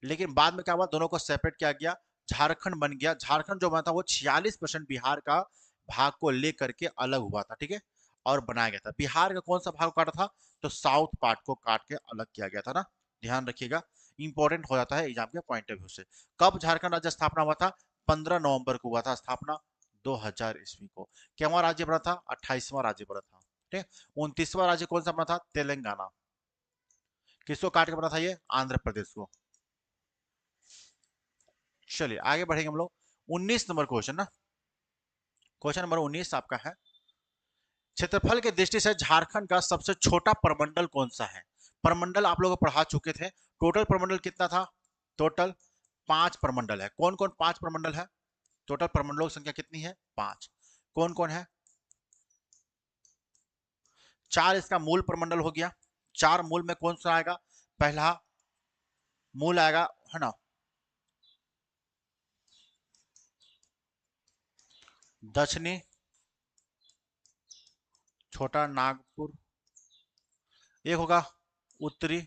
लेकिन बाद में क्या हुआ, दोनों को सेपरेट किया गया, झारखंड बन गया। झारखंड जो बना था वो 46% बिहार का भाग को लेकर के अलग हुआ था, ठीक है, और बनाया गया था। बिहार का कौन सा भाग काटा था, तो साउथ पार्ट को काट के अलग किया गया था ना, ध्यान रखिएगा, इंपॉर्टेंट हो जाता है एग्जाम के पॉइंट ऑफ व्यू से। कब झारखंड राज्य स्थापना हुआ था, 15 नवंबर को हुआ था स्थापना, 2000 ईस्वी को। क्या राज्य बना था, 28वां राज्य बना था, ठीक है। 29वां राज्य कौन सा बना था, तेलंगाना। किसको काट के बना था ये, आंध्र प्रदेश को। चलिए आगे बढ़ेंगे हम लोग। 19 नंबर क्वेश्चन ना, क्वेश्चन नंबर 19 आपका है, क्षेत्रफल की दृष्टि से झारखंड का सबसे छोटा प्रमंडल कौन सा है। प्रमंडल आप लोग पढ़ा चुके थे, टोटल प्रमंडल कितना था, टोटल 5 प्रमंडल है। कौन कौन 5 प्रमंडल है, टोटल प्रमंडलों की संख्या कितनी है, 5। कौन कौन है, 4 इसका मूल प्रमंडल हो गया। 4 मूल में कौन सा आएगा, पहला मूल आएगा, है ना, दक्षिणी छोटा नागपुर, एक होगा उत्तरी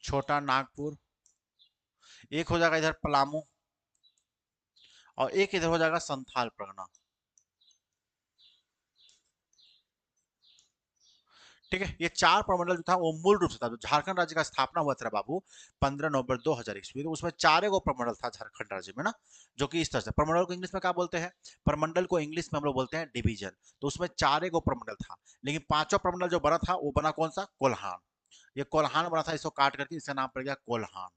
छोटा नागपुर, एक हो जाएगा इधर पलामू, और एक इधर हो जाएगा संथाल परगना। ठीक है, ये 4 प्रमंडल जो था वो मूल रूप से था, तो झारखंड राज्य का स्थापना हुआ था बाबू 15 नवंबर 2000 ईस्वी, तो उसमें 4 प्रमंडल था झारखंड राज्य में ना, जो कि इस तरह से। प्रमंडल को इंग्लिश में क्या बोलते हैं, प्रमंडल को इंग्लिश में हम लोग बोलते हैं डिवीजन। तो उसमें 4 प्रमंडल था, लेकिन 5वां प्रमंडल जो बना था वो बना कौन सा, कोल्हान। ये कोल्हान बना था, इसको काट करके इसका नाम पड़ गया कोल्हान।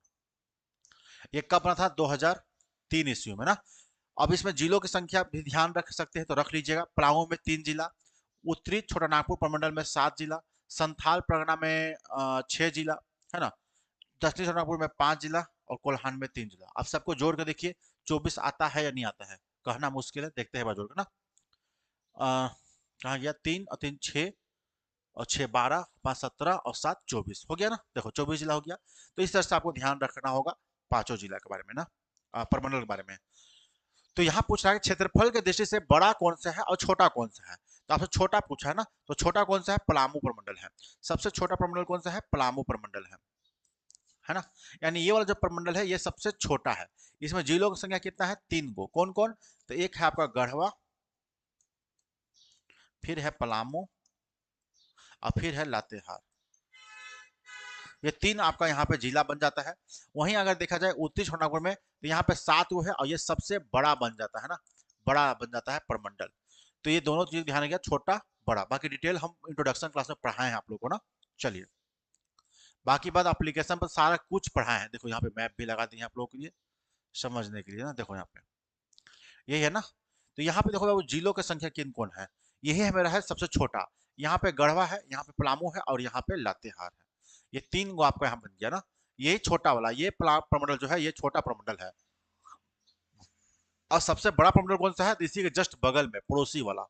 ये कब बना था, 2003 ईस्वी में ना। अब इसमें जिलों की संख्या भी ध्यान रख सकते हैं तो रख लीजिएगा, पलामू में 3 जिला, उत्तरी छोटानागपुर प्रमंडल में 7 जिला, संथाल परगना में 6 जिला, है ना, दक्षिणी छोटानागपुर में 5 जिला, और कोल्हान में 3 जिला। अब सबको जोड़ कर देखिए 24 आता है या नहीं आता है, कहना मुश्किल है, देखते हैं जोड़ कर ना। कहाँ गया, 3 और 3 6, और 6 12, 5 17, और 7 24 हो गया ना, देखो 24 जिला हो गया। तो इस तरह से आपको ध्यान रखना होगा 5 जिला के बारे में ना, प्रमंडल के बारे में। तो यहाँ पूछ रहा है क्षेत्रफल के दृष्टि से बड़ा कौन सा है और छोटा कौन सा है। तो आपसे छोटा पूछा है ना, तो छोटा कौन सा है, पलामू प्रमंडल है। सबसे छोटा प्रमंडल कौन सा है, पलामू प्रमंडल है ना। यानी ये वाला जो प्रमंडल है ये सबसे छोटा है। इसमें जिलों की संख्या कितना है, 3 गो। कौन कौन, तो एक है आपका गढ़वा, फिर है पलामू, और फिर है लातेहार। ये 3 आपका यहाँ पे जिला बन जाता है। वहीं अगर देखा जाए उत्तरी छोटानागपुर में, तो यहाँ पे 7 गो है, और ये सबसे बड़ा बन जाता है ना, बड़ा बन जाता है प्रमंडल। तो ये दोनों चीज ध्यान रखिएगा, छोटा बड़ा। बाकी डिटेल हम इंट्रोडक्शन क्लास में पढ़ाए हैं आप लोगों को ना। चलिए बाकी बात एप्लीकेशन पर सारा कुछ पढ़ाए हैं, देखो यहाँ पे मैप भी लगा दिए आप लोगों के लिए समझने के लिए ना, देखो यहाँ पे यही है ना। तो यहाँ पे देखो बाबू जिलों की संख्या किन कौन है, यही है मेरा है सबसे छोटा। यहाँ पे गढ़वा है, यहाँ पे पलामू है, और यहाँ पे लातेहार है। ये 3 गो आपका यहाँ बन गया ना। यही छोटा वाला, ये प्रमंडल जो है ये छोटा प्रमंडल है। और सबसे बड़ा प्रमंडल कौन सा है, तो इसी के जस्ट बगल में पड़ोसी वाला,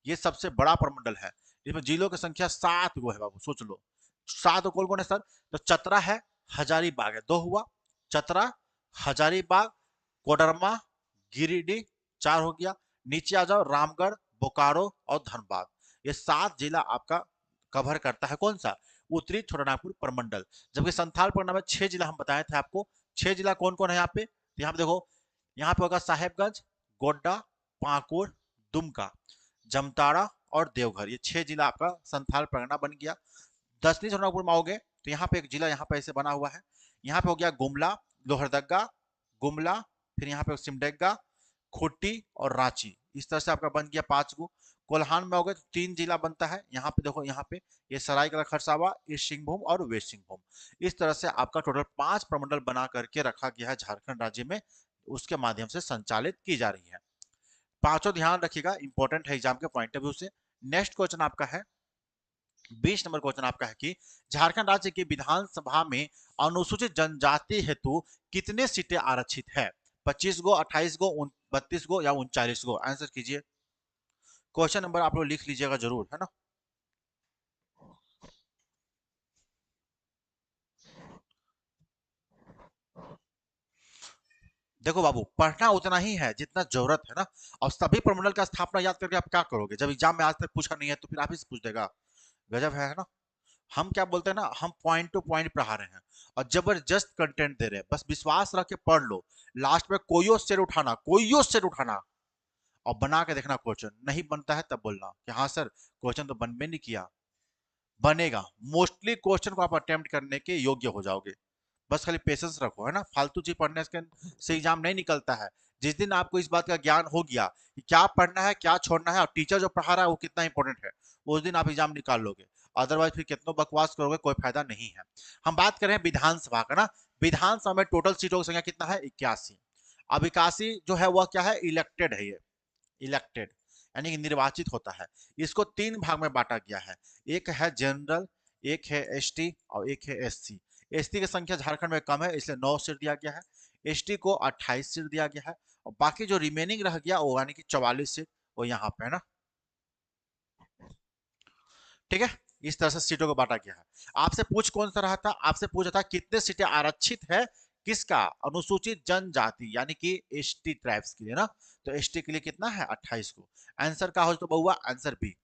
ये सबसे बड़ा प्रमंडल है। इसमें जिलों की संख्या 7 गो है बाबू, सोच लो 7 कौन कौन है सर, तो चतरा है, हजारीबाग है, 2 हुआ, चतरा, हजारीबाग, कोडरमा, गिरिडीह, 4 हो गया। नीचे आ जाओ, रामगढ़, बोकारो और धनबाद। ये 7 जिला आपका कवर करता है कौन सा, उत्तरी छोटानागपुर प्रमंडल। जबकि संथाल परगना में 6 जिला हम बताए थे आपको। 6 जिला कौन कौन है यहाँ पे, तो यहाँ पे देखो, यहाँ पे होगा साहेबगंज, गोड्डा, पाकुड़, दुमका, जमताड़ा और देवघर। ये 6 जिला आपका संथाल परगना बन गया। दक्षिणी छोटानागपुर में आओगे तो यहाँ पे एक जिला यहाँ पे ऐसे बना हुआ है। यहाँ पे हो गया गुमला, लोहरदगा, गुमला, फिर यहाँ पे सिमडेगा, खूंटी और रांची। इस तरह से आपका बन गया 5 गो। कोल्हान में हो गए तो 3 जिला बनता है। यहाँ पे देखो, यहाँ पे ये सरायकेला खरसावां, ईस्ट सिंहभूम और वेस्ट सिंहभूम। इस तरह से आपका टोटल 5 प्रमंडल बना करके रखा गया है झारखंड राज्य में, उसके माध्यम से संचालित की जा रही है। पांचों ध्यान रखिएगा, इंपॉर्टेंट है एग्जाम के पॉइंट ऑफ व्यू से। नेक्स्ट क्वेश्चन आपका है, 20 नंबर क्वेश्चन आपका है कि झारखंड राज्य की विधानसभा में अनुसूचित जनजाति हेतु कितने सीटें आरक्षित है, 25 गो, 28 गो, 32 गो या 39 गो, आंसर कीजिए। क्वेश्चन नंबर आप लोग लिख लीजिएगा जरूर, है ना। देखो बाबू, पढ़ना उतना ही है जितना जरूरत है ना। और सभी प्रमंडल का स्थापना याद करके आप क्या करोगे? जब एग्जाम में आज तक पूछा नहीं है तो फिर आप ही से पूछ देगा। गजब है ना। हम क्या बोलते हैं ना, हम पॉइंट टू पॉइंट पढ़ा रहे हैं और जबरदस्त कंटेंट दे रहे हैं, बस विश्वास रख के पढ़ लो। लास्ट में कोई शेर उठाना, कोई शेर उठाना और बना के देखना। क्वेश्चन नहीं बनता है तब बोलना कि हाँ सर, क्वेश्चन तो बन में नहीं किया, बनेगा। मोस्टली क्वेश्चन को आप अटेम्प्ट करने के योग्य हो जाओगे। बस खाली पेशेंस रखो, है ना। फालतू चीज पढ़ने से एग्जाम नहीं निकलता है। जिस दिन आपको इस बात का ज्ञान हो गया कि क्या पढ़ना है क्या छोड़ना है और टीचर जो पढ़ा रहा है वो कितना इंपॉर्टेंट है, उस दिन आप एग्जाम निकाल लोगे। अदरवाइज फिर कितना बकवास करोगे, कोई फायदा नहीं है। हम बात करें विधानसभा का ना। विधानसभा में टोटल सीटों की संख्या कितना है? 81। अब 81 जो है वह क्या है? इलेक्टेड है ये। इलेक्टेड यानी कि निर्वाचित होता है। इसको तीन भाग में बांटा गया है। एक है जनरल, एक है एसटी और एक है एससी। एसटी की संख्या झारखंड में कम है इसलिए 9 सीट दिया गया है। एसटी को 28 सीट दिया गया है और बाकी जो रिमेनिंग रह गया वो यानी कि 44 सीट वो यहाँ पे है ना। ठीक है, इस तरह से सीटों को बांटा गया है। आपसे पूछ कौन सा रहा था? आपसे पूछा था कितने सीटें आरक्षित है किसका? अनुसूचित जनजाति यानी कि एसटी ट्राइब्स के लिए ना। तो एसटी के लिए कितना है? 28 को। आंसर क्या हो तो बहुआ? Answer B.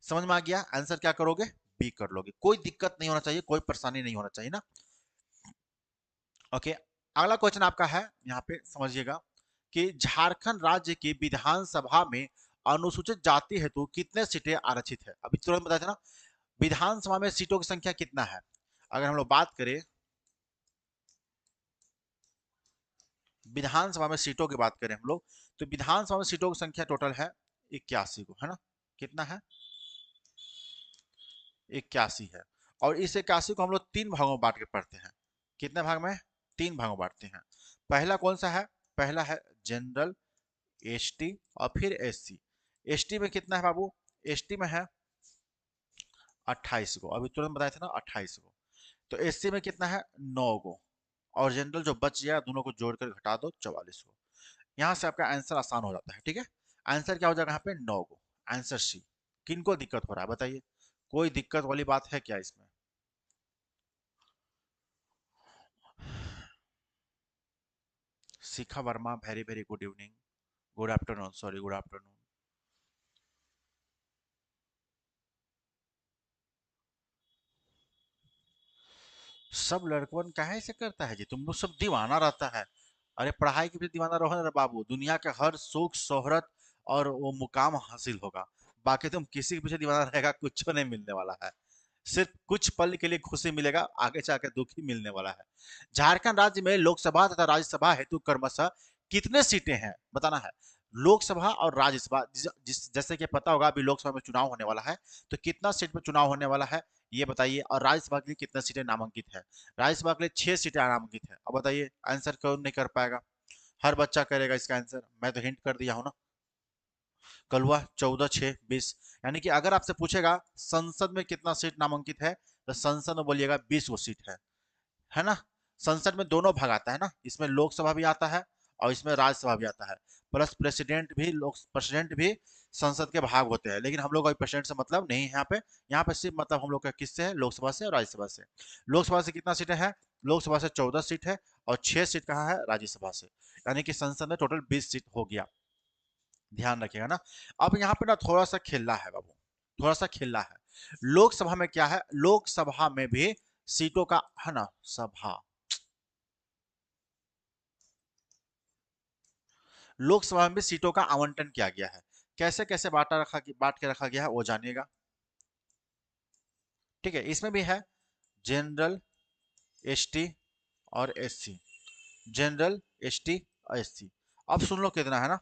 समझ में आ गया? आंसर क्या करोगे? बी कर लोगे। कोई दिक्कत नहीं होना चाहिए, कोई परेशानी नहीं होना चाहिए ना। ओके, अगला क्वेश्चन आपका है यहाँ पे, समझिएगा कि झारखंड राज्य की विधानसभा में अनुसूचित जाति हेतु कितने सीटें आरक्षित है? अभी तुरंत बताया था ना। विधानसभा में सीटों की संख्या कितना है? अगर हम लोग बात करें, विधानसभा में सीटों की बात करें हम लोग, तो विधानसभा में सीटों की संख्या टोटल है 81 को, है ना। कितना है? 81 है। और इस 81 को हम लोग तीन भागों में बांट के पढ़ते हैं। कितने भाग में? तीन भागों में बांटते हैं। पहला कौन सा है? पहला है जनरल, एसटी और फिर एससी। एसटी में कितना है बाबू? एसटी में है 28 को, अभी तुरंत बताया था ना 28 को। तो एससी में कितना है? 9 को। और जनरल जो बच गया दोनों को जोड़कर घटा दो 44 को। यहां से आपका आंसर आसान हो जाता है। ठीक है, आंसर क्या हो जाएगा यहाँ पे? 9 को। Answer C. किनको दिक्कत हो रहा है बताइए? कोई दिक्कत वाली बात है क्या इसमें? Shikha Verma, very very good evening, good afternoon, sorry good afternoon. सब लड़कवन काहे से करता है जी? तुम लोग सब दीवाना रहता है। अरे पढ़ाई के भी दीवाना रहो ना बाबू, दुनिया के हर सुख शोहरत और वो मुकाम हासिल होगा। बाकी तुम किसी के पीछे दीवाना रहेगा, कुछ नहीं मिलने वाला है। सिर्फ कुछ पल के लिए खुशी मिलेगा, आगे जाकर दुख ही मिलने वाला है। झारखंड राज्य में लोकसभा तथा राज्यसभा हेतु क्रमशः कितने सीटें हैं बताना है। लोकसभा और राज्यसभा जैसे कि पता होगा अभी लोकसभा में चुनाव होने वाला है, तो कितना सीट पर चुनाव होने वाला है ये बताइए। और राज्यसभा के लिए कितने सीटें नामांकित है? राज्यसभा के लिए 6 सीटें नामांकित है। अब बताइए आंसर कौन नहीं कर पाएगा? हर बच्चा करेगा इसका आंसर, मैं तो हिंट कर दिया हूं ना। कल हुआ 14 6 20। यानी कि अगर आपसे पूछेगा संसद में कितना सीट नामांकित है, तो संसद में बोलिएगा 20 वो सीट है ना। संसद में दोनों भाग आता है ना, इसमें लोकसभा भी आता है और इसमें राज्यसभा भी आता है। प्लस प्रेसिडेंट भी संसद के भाग होते हैं, लेकिन हम लोग का प्रेसिडेंट से मतलब नहीं है यहाँ पे। यहाँ पे सिर्फ मतलब हम लोग का किससे है? लोकसभा से और राज्यसभा से। लोकसभा से कितना सीटें हैं? लोकसभा से 14 सीट है और 6 सीट कहाँ है? राज्यसभा से। यानी कि संसद में टोटल 20 सीट हो गया। ध्यान रखिएगा ना। अब यहाँ पे ना थोड़ा सा खेलना है बाबू, थोड़ा सा खेलना है। लोकसभा में क्या है? लोकसभा में भी सीटों का है ना, सभा। लोकसभा में भी सीटों का आवंटन किया गया है। कैसे कैसे बांट के रखा गया है वो जानिएगा। ठीक है, इसमें भी है जनरल, एसटी और एससी। जनरल, एसटी और एससी। अब सुन लो कितना है ना।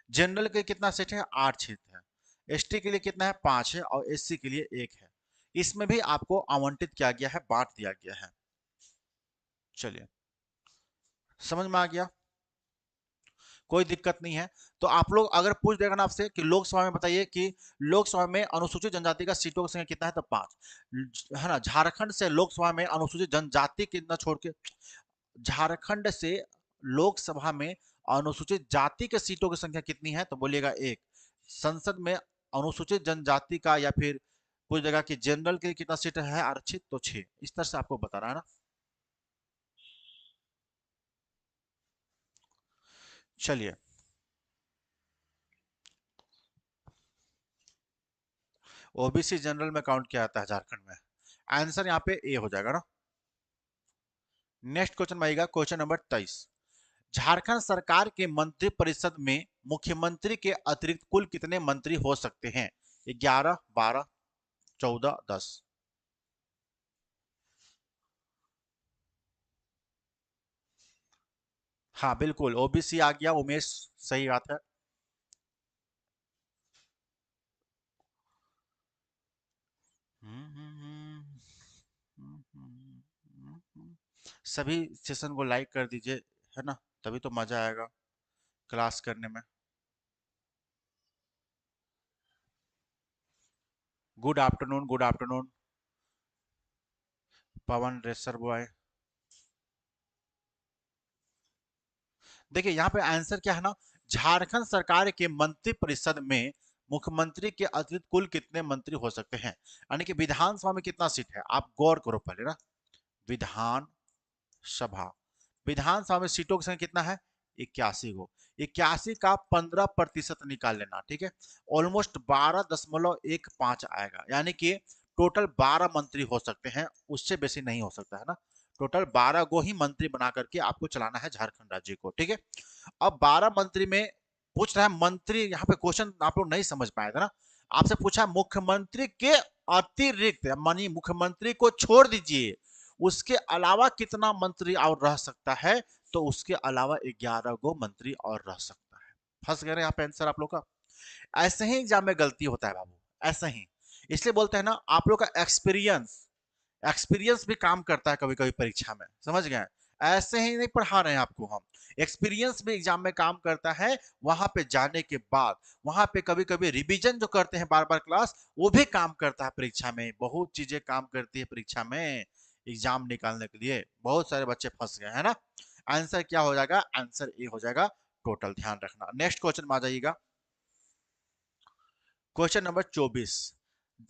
जनरल के कितना सीट है? 8 सीट है। एसटी के लिए कितना है? 5 है और एससी के लिए 1 है। इसमें भी आपको आवंटित किया गया है, बांट दिया गया है। चलिए, समझ में आ गया? कोई दिक्कत नहीं है। तो आप लोग अगर पूछ देगा ना आपसे कि लोकसभा में बताइए कि लोकसभा में अनुसूचित जनजाति का सीटों की संख्या कितना है, तो 5 है ना। झारखंड से लोकसभा में अनुसूचित जनजाति कितना छोड़ के, झारखंड से लोकसभा में अनुसूचित जाति के सीटों की संख्या कितनी है? तो बोलिएगा 1। संसद में अनुसूचित जनजाति का या फिर पूछ देगा कि जनरल के कितना सीट है आरक्षित, तो 6। इस तरह से आपको बता रहा है ना। चलिए, ओबीसी जनरल में काउंट किया जाता है झारखंड में। आंसर यहाँ पे ए हो जाएगा ना। नेक्स्ट क्वेश्चन आएगा, क्वेश्चन नंबर 23। झारखंड सरकार के मंत्री परिषद में मुख्यमंत्री के अतिरिक्त कुल कितने मंत्री हो सकते हैं? 11, 12, 14, 10। हाँ बिल्कुल, ओबीसी आ गया उमेश, सही बात है। सभी सेशन को लाइक कर दीजिए, है ना, तभी तो मजा आएगा क्लास करने में। गुड आफ्टरनून, गुड आफ्टरनून पवन रेसर बॉय। देखिए यहाँ पे आंसर क्या है ना, झारखंड सरकार के मंत्री परिषद में मुख्यमंत्री के अतिरिक्त कुल कितने मंत्री हो सकते हैं, यानी कि विधानसभा में कितना सीट है, आप गौर करो पहले ना। विधान सभा, विधानसभा में सीटों की संख्या कितना है? 81 गो। 81 का 15% निकाल लेना, ठीक है, ऑलमोस्ट 12.15 आएगा, यानी कि टोटल 12 मंत्री हो सकते हैं, उससे बेसी नहीं हो सकता है ना। टोटल 12 गो ही मंत्री बना करके आपको चलाना है झारखंड राज्य को, ठीक है। अब 12 मंत्री में पूछ रहा है मंत्री, यहाँ पे क्वेश्चन आप लोग नहीं समझ पाए थे ना। आपसे पूछा मुख्यमंत्री के अतिरिक्त, मानी मुख्यमंत्री को छोड़ दीजिए, उसके अलावा कितना मंत्री और रह सकता है, तो उसके अलावा 11 गो मंत्री और रह सकता है। फंस गए यहाँ पे आंसर आप लोग का। ऐसे ही एग्जाम में गलती होता है बाबू, ऐसे ही। इसलिए बोलते हैं ना, आप लोग का एक्सपीरियंस, एक्सपीरियंस भी काम करता है कभी कभी परीक्षा में, समझ गए। ऐसे ही नहीं पढ़ा रहे हैं आपको हम, एक्सपीरियंस भी एग्जाम में काम करता है। वहां पे जाने के बाद वहां पे कभी कभी रिवीजन जो करते हैं बार बार क्लास, वो भी काम करता है परीक्षा में, बहुत चीजें काम करती है परीक्षा में। एग्जाम निकालने के लिए बहुत सारे बच्चे फंस गए हैं ना। आंसर क्या हो जाएगा? आंसर ए हो जाएगा टोटल, ध्यान रखना। नेक्स्ट क्वेश्चन में आ जाइएगा, क्वेश्चन नंबर 24।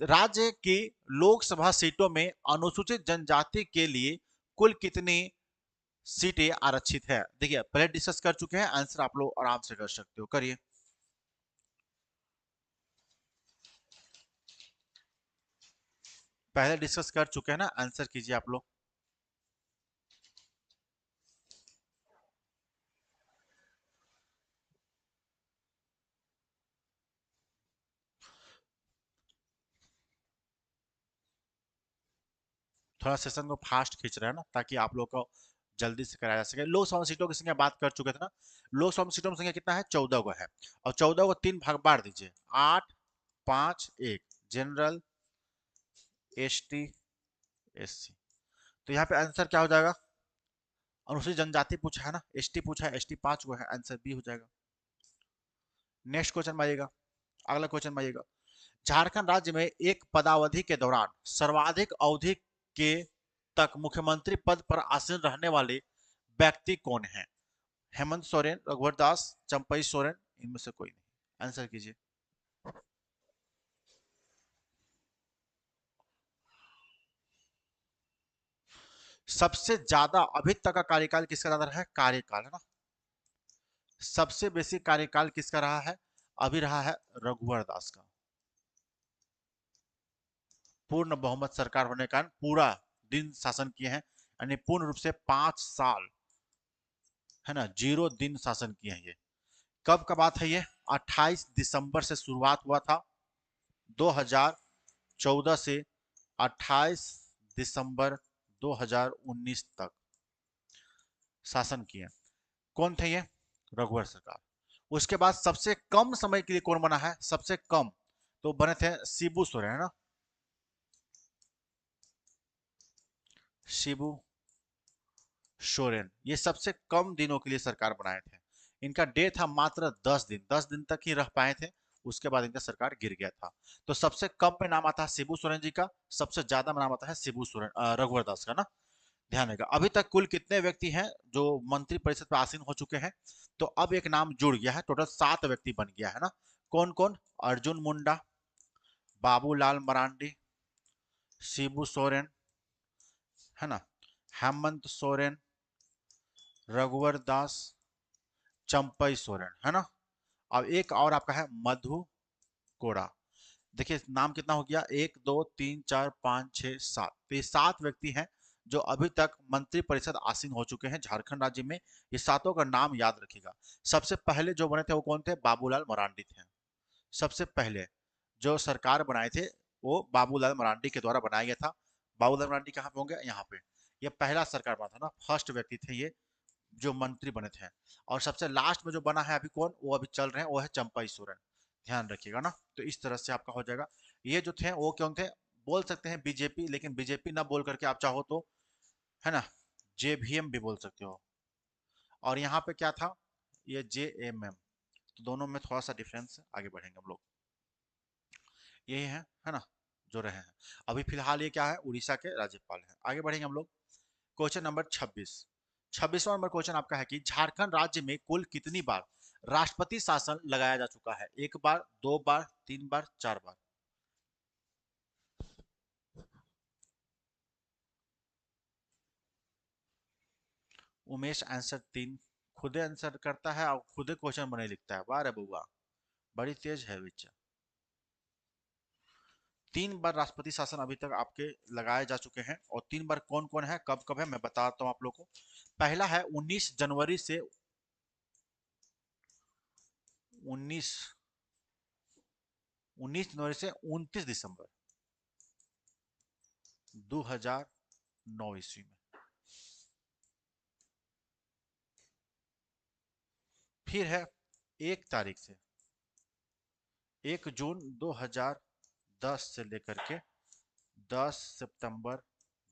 राज्य की लोकसभा सीटों में अनुसूचित जनजाति के लिए कुल कितनी सीटें आरक्षित है? देखिए पहले डिस्कस कर चुके हैं, आंसर आप लोग आराम से कर सकते हो, करिए। पहले डिस्कस कर चुके हैं ना, आंसर कीजिए आप लोग। थोड़ा सेशन को फास्ट खींच रहे हैं ना, ताकि आप लोग को जल्दी से कराया जा सके। लोकसभा सीटों की संख्या बात कर चुके थे ना। लोकसभा सीटों की संख्या कितना है? 14 को है, और 14 को 3 भाग बांट दीजिए, 8, 5, 1। General, ST, SC. तो यहाँ पे आंसर क्या हो जाएगा? अनुसूचित जनजाति पूछा है ना, एसटी पूछा है, एसटी 5 को है, आंसर बी हो जाएगा। नेक्स्ट क्वेश्चन में आइएगा, अगला क्वेश्चन में आइएगा। झारखंड राज्य में एक पदावधि के दौरान सर्वाधिक अवधि के तक मुख्यमंत्री पद पर आसीन रहने वाले व्यक्ति कौन है? हेमंत सोरेन, रघुवर दास, चंपई सोरेन, इनमें से कोई नहीं। आंसर कीजिए। सबसे ज्यादा अभी तक का कार्यकाल किसका ज्यादा रहा है? कार्यकाल है ना। सबसे बेसी कार्यकाल किसका रहा है? अभी रहा है रघुवर दास का। पूर्ण बहुमत सरकार होने के कारण पूरा दिन शासन किए हैं, यानी पूर्ण रूप से 5 साल, है ना, 0 दिन शासन किए हैं ये। कब का बात है ये? 28 दिसंबर से शुरुआत हुआ था 2014 से 28 दिसंबर 2019 तक शासन किए। कौन थे ये? रघुवर सरकार। उसके बाद सबसे कम समय के लिए कौन बना है? सबसे कम तो बने थे शिबू सोरेन, है ना, शिबू सोरेन। ये सबसे कम दिनों के लिए सरकार बनाए थे। इनका डे था मात्र 10 दिन, 10 दिन तक ही रह पाए थे, उसके बाद इनका सरकार गिर गया था। तो सबसे कम में नाम आता है शिबू सोरेन जी का, सबसे ज्यादा में नाम आता है शिबू सोरेन, रघुवर दास का ना। ध्यान रहेगा। अभी तक कुल कितने व्यक्ति हैं जो मंत्री परिषद पर आसीन हो चुके हैं? तो अब एक नाम जुड़ गया है, टोटल 7 व्यक्ति बन गया है ना। कौन कौन? अर्जुन मुंडा, बाबूलाल मरांडी, शिबू सोरेन, है ना, हेमंत सोरेन, रघुवर दास, चंपई सोरेन, है ना। अब एक और आपका है मधु कोड़ा। देखिए नाम कितना हो गया, 1 2 3 4 5 6 7, तो ये 7 व्यक्ति हैं जो अभी तक मंत्री परिषद आसीन हो चुके हैं झारखंड राज्य में। ये सातों का नाम याद रखिएगा। सबसे पहले जो बने थे वो कौन थे, बाबूलाल मरांडी थे। सबसे पहले जो सरकार बनाए थे वो बाबूलाल मरांडी के द्वारा बनाया गया था। बाबूलाल मरांडी कहाँ पे होंगे, यहाँ पे। ये पहला सरकार बना था ना, फर्स्ट व्यक्ति थे ये जो मंत्री बने थे। और सबसे लास्ट में जो बना है अभी कौन, वो अभी चल रहे हैं, वो है चंपई सोरेन। ध्यान रखिएगा ना। तो इस तरह से आपका हो जाएगा। ये जो थे वो कौन थे, बोल सकते हैं बीजेपी, लेकिन बीजेपी ना बोल करके आप चाहो तो, है ना, जेवीएम भी बोल सकते हो। और यहाँ पे क्या था, ये जेएमएम। तो दोनों में थोड़ा सा डिफरेंस है, आगे बढ़ेंगे हम लोग। ये है ना, जो रहे हैं। अभी फिलहाल ये क्या है, उड़ीसा के राज्यपाल हैं। आगे बढ़ेंगे हम लोग। Question number 26। 26वां नंबर क्वेश्चन आपका है कि झारखंड राज्य में कुल कितनी बार राष्ट्रपति शासन लगाया जा चुका है, 1 बार, 2 बार, 3 बार, 4 बार। उमेश आंसर 3 खुदे आंसर करता है और खुदे क्वेश्चन बने लिखता है। वाह रे बुआ, बड़ी तेज है बच्चा। 3 बार राष्ट्रपति शासन अभी तक आपके लगाए जा चुके हैं। और 3 बार कौन कौन है, कब कब है, मैं बताता हूँ आप लोग को। पहला है 19 19 जनवरी से 29 दिसंबर 2009 ईस्वी में। फिर है 1 तारीख से 1 जून 2010 से लेकर के 10 सितंबर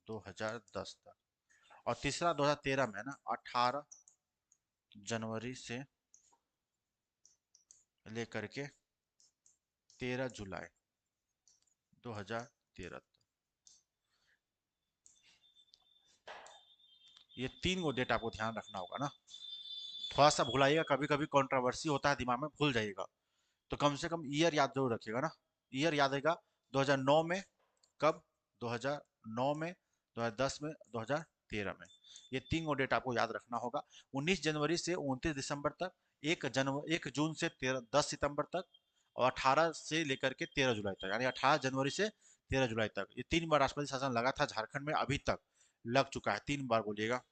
2010 तक। और तीसरा 2013 में है ना, 18 जनवरी से लेकर के 13 जुलाई 2013 तक। ये 3 गो डेट आपको ध्यान रखना होगा ना। थोड़ा सा भुलाइएगा, कभी कभी कंट्रोवर्सी होता है दिमाग में, भूल जाइएगा। तो कम से कम ईयर याद जरूर रखिएगा ना। ईयर याद रहेगा 2009 में, कब, 2009 में, 2010 में, 2013 में। ये 3 गो डेट आपको याद रखना होगा। 19 जनवरी से 29 दिसंबर तक, 1 जून से 10 सितंबर तक, और 18 से लेकर के 13 जुलाई तक, यानी 18 जनवरी से 13 जुलाई तक। ये 3 बार राष्ट्रपति शासन लगा था झारखंड में, अभी तक लग चुका है। 3 बार बोलिएगा।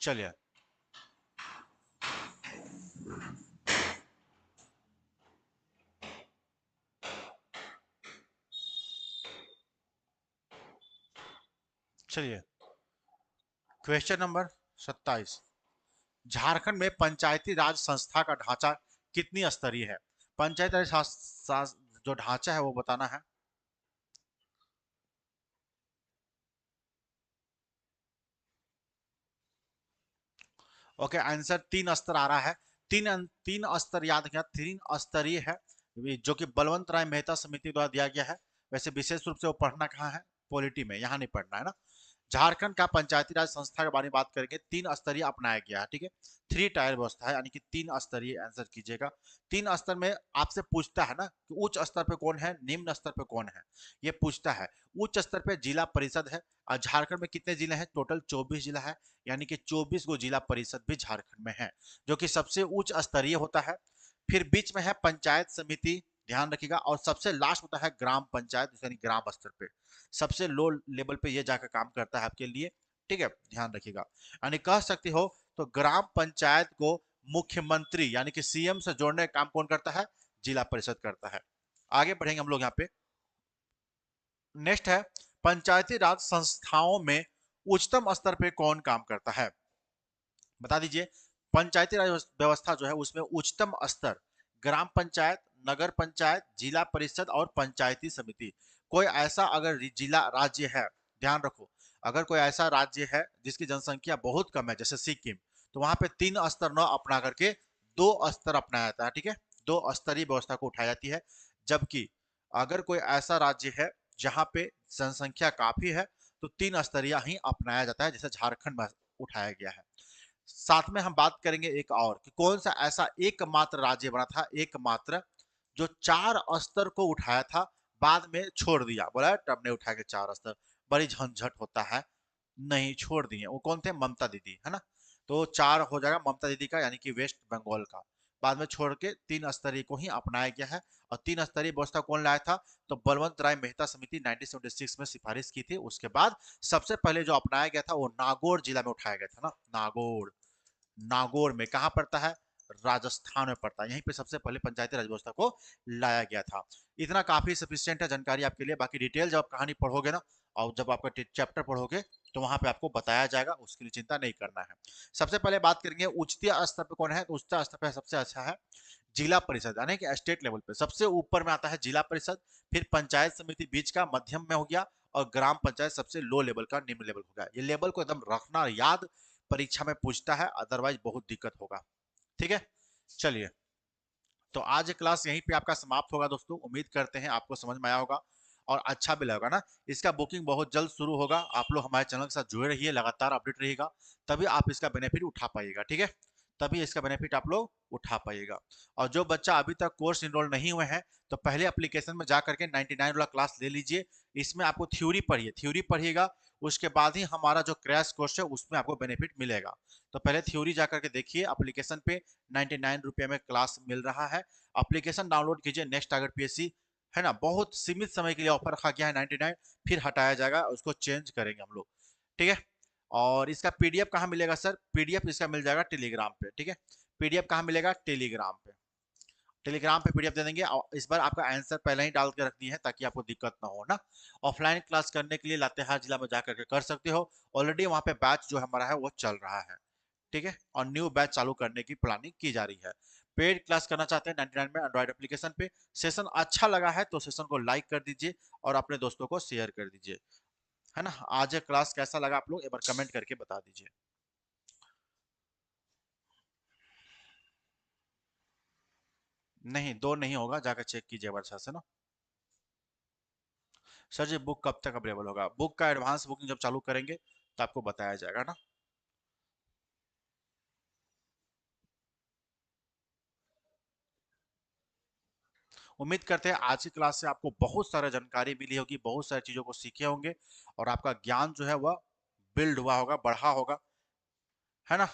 चलिए, चलिए क्वेश्चन नंबर 27। झारखंड में पंचायती राज संस्था का ढांचा कितनी स्तरीय है। पंचायती राज जो ढांचा है वो बताना है। ओके, आंसर 3 स्तर आ रहा है। तीन स्तर याद किया, 3 स्तरीय है। जो कि बलवंत राय मेहता समिति द्वारा दिया गया है। वैसे विशेष रूप से वो पढ़ना कहाँ है, पॉलिटी में, यहाँ नहीं पढ़ना है ना। झारखंड का पंचायती राज संस्था के बारे में बात करेंगे। 3 स्तरीय अपनाया गया है, ठीक है। 3 टायर व्यवस्था है, यानी कि 3 स्तरीय आंसर कीजिएगा। 3 स्तर में आपसे पूछता है ना कि उच्च स्तर पे कौन है, निम्न स्तर पे कौन है, ये पूछता है। उच्च स्तर पे जिला परिषद है। और झारखंड में कितने जिले हैं, टोटल 24 जिला है। यानी कि 24 गो जिला परिषद भी झारखंड में है, जो कि सबसे उच्च स्तरीय होता है। फिर बीच में है पंचायत समिति, ध्यान रखिएगा। और सबसे लास्ट होता है ग्राम पंचायत, यानी ग्राम स्तर पे सबसे लो लेवल पे ये जाकर काम करता है आपके लिए, ठीक है। ध्यान रखिएगा। यानी कह सकते हो तो ग्राम पंचायत को मुख्यमंत्री यानी कि सीएम से जोड़ने का काम कौन करता है, जिला परिषद करता है। आगे बढ़ेंगे हम लोग यहाँ पे। नेक्स्ट है पंचायती राज संस्थाओं में उच्चतम स्तर पे कौन काम करता है, बता दीजिए। पंचायती राज व्यवस्था जो है उसमें उच्चतम स्तर ग्राम पंचायत, नगर पंचायत, जिला परिषद और पंचायती समिति। कोई ऐसा अगर जिला राज्य है, ध्यान रखो, अगर कोई ऐसा राज्य है जिसकी जनसंख्या बहुत कम है, जैसे सिक्किम, तो वहां पे 3 स्तर न अपना करके 2 स्तर अपनाया जाता है, ठीक है। 2 स्तरीय व्यवस्था को उठाई जाती है। जबकि अगर कोई ऐसा राज्य है जहां पे जनसंख्या काफी है, तो 3 स्तरीय ही अपनाया जाता है, जैसे झारखंड में उठाया गया है। साथ में हम बात करेंगे एक और कि कौन सा ऐसा एकमात्र राज्य बना था, एकमात्र, जो 4 स्तर को उठाया था, बाद में छोड़ दिया, बोला तब ने उठा के 4 स्तर, बड़ी झंझट होता है, नहीं छोड़ दिए। वो कौन थे, ममता दीदी, है ना। तो 4 हो जाएगा ममता दीदी का, यानी कि वेस्ट बंगाल का। बाद में छोड़ के 3 स्तरीय को ही अपनाया गया है। और 3 स्तरीय व्यवस्था कौन लाया था? तो बलवंत राय मेहता समिति 1976 में सिफारिश की थी। उसके बाद सबसे पहले जो अपनाया गया था वो नागौर जिला में उठाया गया था ना, नागौर। नागौर में कहाँ पड़ता है? राजस्थान में पड़ता है। यहीं पे सबसे पहले पंचायती राज व्यवस्था को लाया गया था। इतना काफी सफिशियंट है जानकारी आपके लिए। बाकी डिटेल जब आप कहानी पढ़ोगे ना, और जब आपका चैप्टर पढ़ोगे, तो वहां पे आपको बताया जाएगा, उसके लिए चिंता नहीं करना है। सबसे पहले बात करेंगे उच्चतरीय स्तर पे कौन है, तो उच्च स्तर पे सबसे अच्छा है जिला परिषद, यानी कि स्टेट लेवल पे सबसे ऊपर में आता है जिला परिषद। फिर पंचायत समिति बीच का मध्यम में हो गया, और ग्राम पंचायत सबसे लो लेवल का, निम्न लेवल हो गया। ये लेवल को एकदम रखना याद, परीक्षा में पूछता है, अदरवाइज बहुत दिक्कत होगा। ठीक है, चलिए। तो आज क्लास यहीं पे आपका समाप्त होगा दोस्तों। उम्मीद करते हैं आपको समझ में आया होगा और अच्छा भी लगा ना। इसका बुकिंग बहुत जल्द शुरू होगा। आप लोग हमारे चैनल के साथ जुड़े रहिए, लगातार अपडेट रहिएगा, तभी आप इसका बेनिफिट उठा पाइएगा। ठीक है, तभी इसका बेनिफिट आप लोग उठा पाइएगा। और जो बच्चा अभी तक कोर्स इनरोल नहीं हुए हैं, तो पहले एप्लीकेशन में जा करके 99 वाला क्लास ले लीजिए। इसमें आपको थ्योरी पढ़िए, थ्योरी पढ़िएगा, उसके बाद ही हमारा जो क्रैश कोर्स है उसमें आपको बेनिफिट मिलेगा। तो पहले थ्योरी जा करके देखिए, एप्लीकेशन पे 99 रुपये में क्लास मिल रहा है। एप्लीकेशन डाउनलोड कीजिए, नेक्स्ट टारगेट पीएससी, है ना। बहुत सीमित समय के लिए ऑफर रखा गया है 99, फिर हटाया जाएगा, उसको चेंज करेंगे हम लोग। ठीक है, और इसका पीडीएफ कहाँ मिलेगा सर? पीडीएफ इसका मिल जाएगा टेलीग्राम पे। ठीक है, पीडीएफ कहाँ मिलेगा? टेलीग्राम पे। टेलीग्राम पे पीडीएफ दे देंगे। और इस बार आपका आंसर पहले ही डाल के रखनी है, ताकि आपको दिक्कत ना हो ना। ऑफलाइन क्लास करने के लिए लातेहार जिला में जाकर के कर सकते हो। ऑलरेडी वहाँ पे बैच जो हमारा है वो चल रहा है। ठीक है, और न्यू बैच चालू करने की प्लानिंग की जा रही है। पेड क्लास करना चाहते हैं 99 में एंड्रॉइड एप्लीकेशन पे। सेशन अच्छा लगा है तो सेशन को लाइक कर दीजिए और अपने दोस्तों को शेयर कर दीजिए, है ना। आज क्लास कैसा लगा आप लोग एक बार कमेंट करके बता दीजिए। नहीं, 2 नहीं होगा, जाकर चेक कीजिए वर्षा से ना। सर जी, बुक कब तक अवेलेबल होगा? बुक का एडवांस बुकिंग जब चालू करेंगे तो आपको बताया जाएगा ना। उम्मीद करते हैं आज की क्लास से आपको बहुत सारा जानकारी मिली होगी, बहुत सारी चीजों को सीखे होंगे, और आपका ज्ञान जो है वह बिल्ड हुआ होगा, बढ़ा होगा, है ना।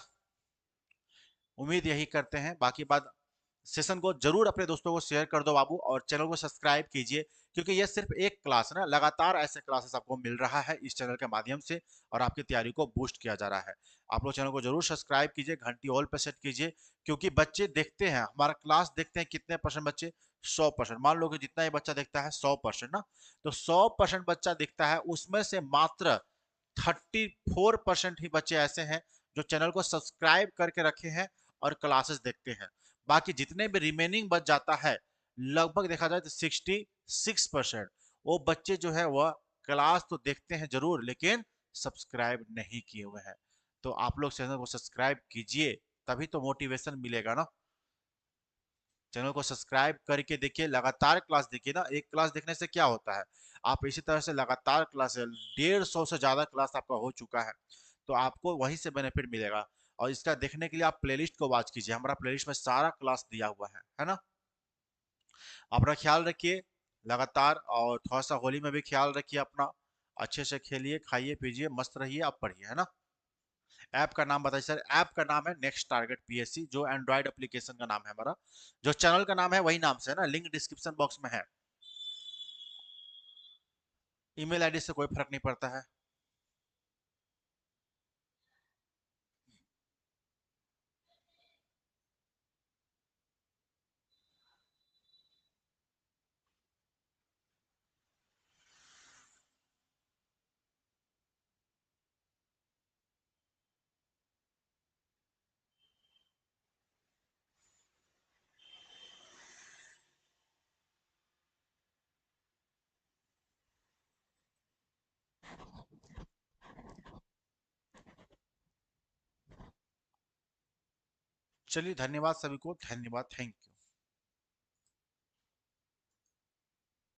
उम्मीद यही करते हैं। बाकी बात, सेशन को जरूर अपने दोस्तों को शेयर कर दो बाबू, और चैनल को सब्सक्राइब कीजिए, क्योंकि ये सिर्फ एक क्लास है ना, लगातार ऐसे क्लासेस आपको मिल रहा है इस चैनल के माध्यम से, और आपकी तैयारी को बूस्ट किया जा रहा है। आप लोग चैनल को जरूर सब्सक्राइब कीजिए, घंटी ऑल पे सेट कीजिए, क्योंकि बच्चे देखते हैं हमारा क्लास, देखते हैं कितने परसेंट बच्चे? 100%। मान लो कि जितना ही बच्चा देखता है 100% ना, तो 100% बच्चा दिखता है, उसमें से मात्र 34% ही बच्चे ऐसे हैं जो चैनल को सब्सक्राइब करके रखे हैं और क्लासेस देखते हैं। बाकी जितने भी रिमेनिंग बच जाता है, लगभग देखा जाए तो 66% वो बच्चे जो है वह क्लास तो देखते हैं जरूर, लेकिन सब्सक्राइब नहीं किए हुए हैं। तो आप लोग चैनल को सब्सक्राइब कीजिए, तभी तो मोटिवेशन मिलेगा ना। चैनल को सब्सक्राइब करके देखिए, लगातार क्लास देखिए ना। एक क्लास देखने से क्या होता है, आप इसी तरह से लगातार क्लास, 150 से ज्यादा क्लास आपका हो चुका है, तो आपको वहीं से बेनिफिट मिलेगा। और इसका देखने के लिए आप प्लेलिस्ट को वॉच कीजिए, हमारा प्लेलिस्ट में सारा क्लास दिया हुआ है ना। अपना ख्याल रखिए लगातार, और थोड़ा सा होली में भी ख्याल रखिए अपना। अच्छे से खेलिए, खाइए, पीजिए, मस्त रहिए, आप पढ़िए, है ना। ऐप का नाम बताइए सर। ऐप का नाम है नेक्स्ट टारगेट पीएससी, जो एंड्रॉइड एप्लीकेशन का नाम है हमारा। जो चैनल का नाम है वही नाम से है ना, लिंक डिस्क्रिप्शन बॉक्स में है। ईमेल आईडी से कोई फर्क नहीं पड़ता है। चलिए, धन्यवाद सभी को, धन्यवाद, थैंक यू।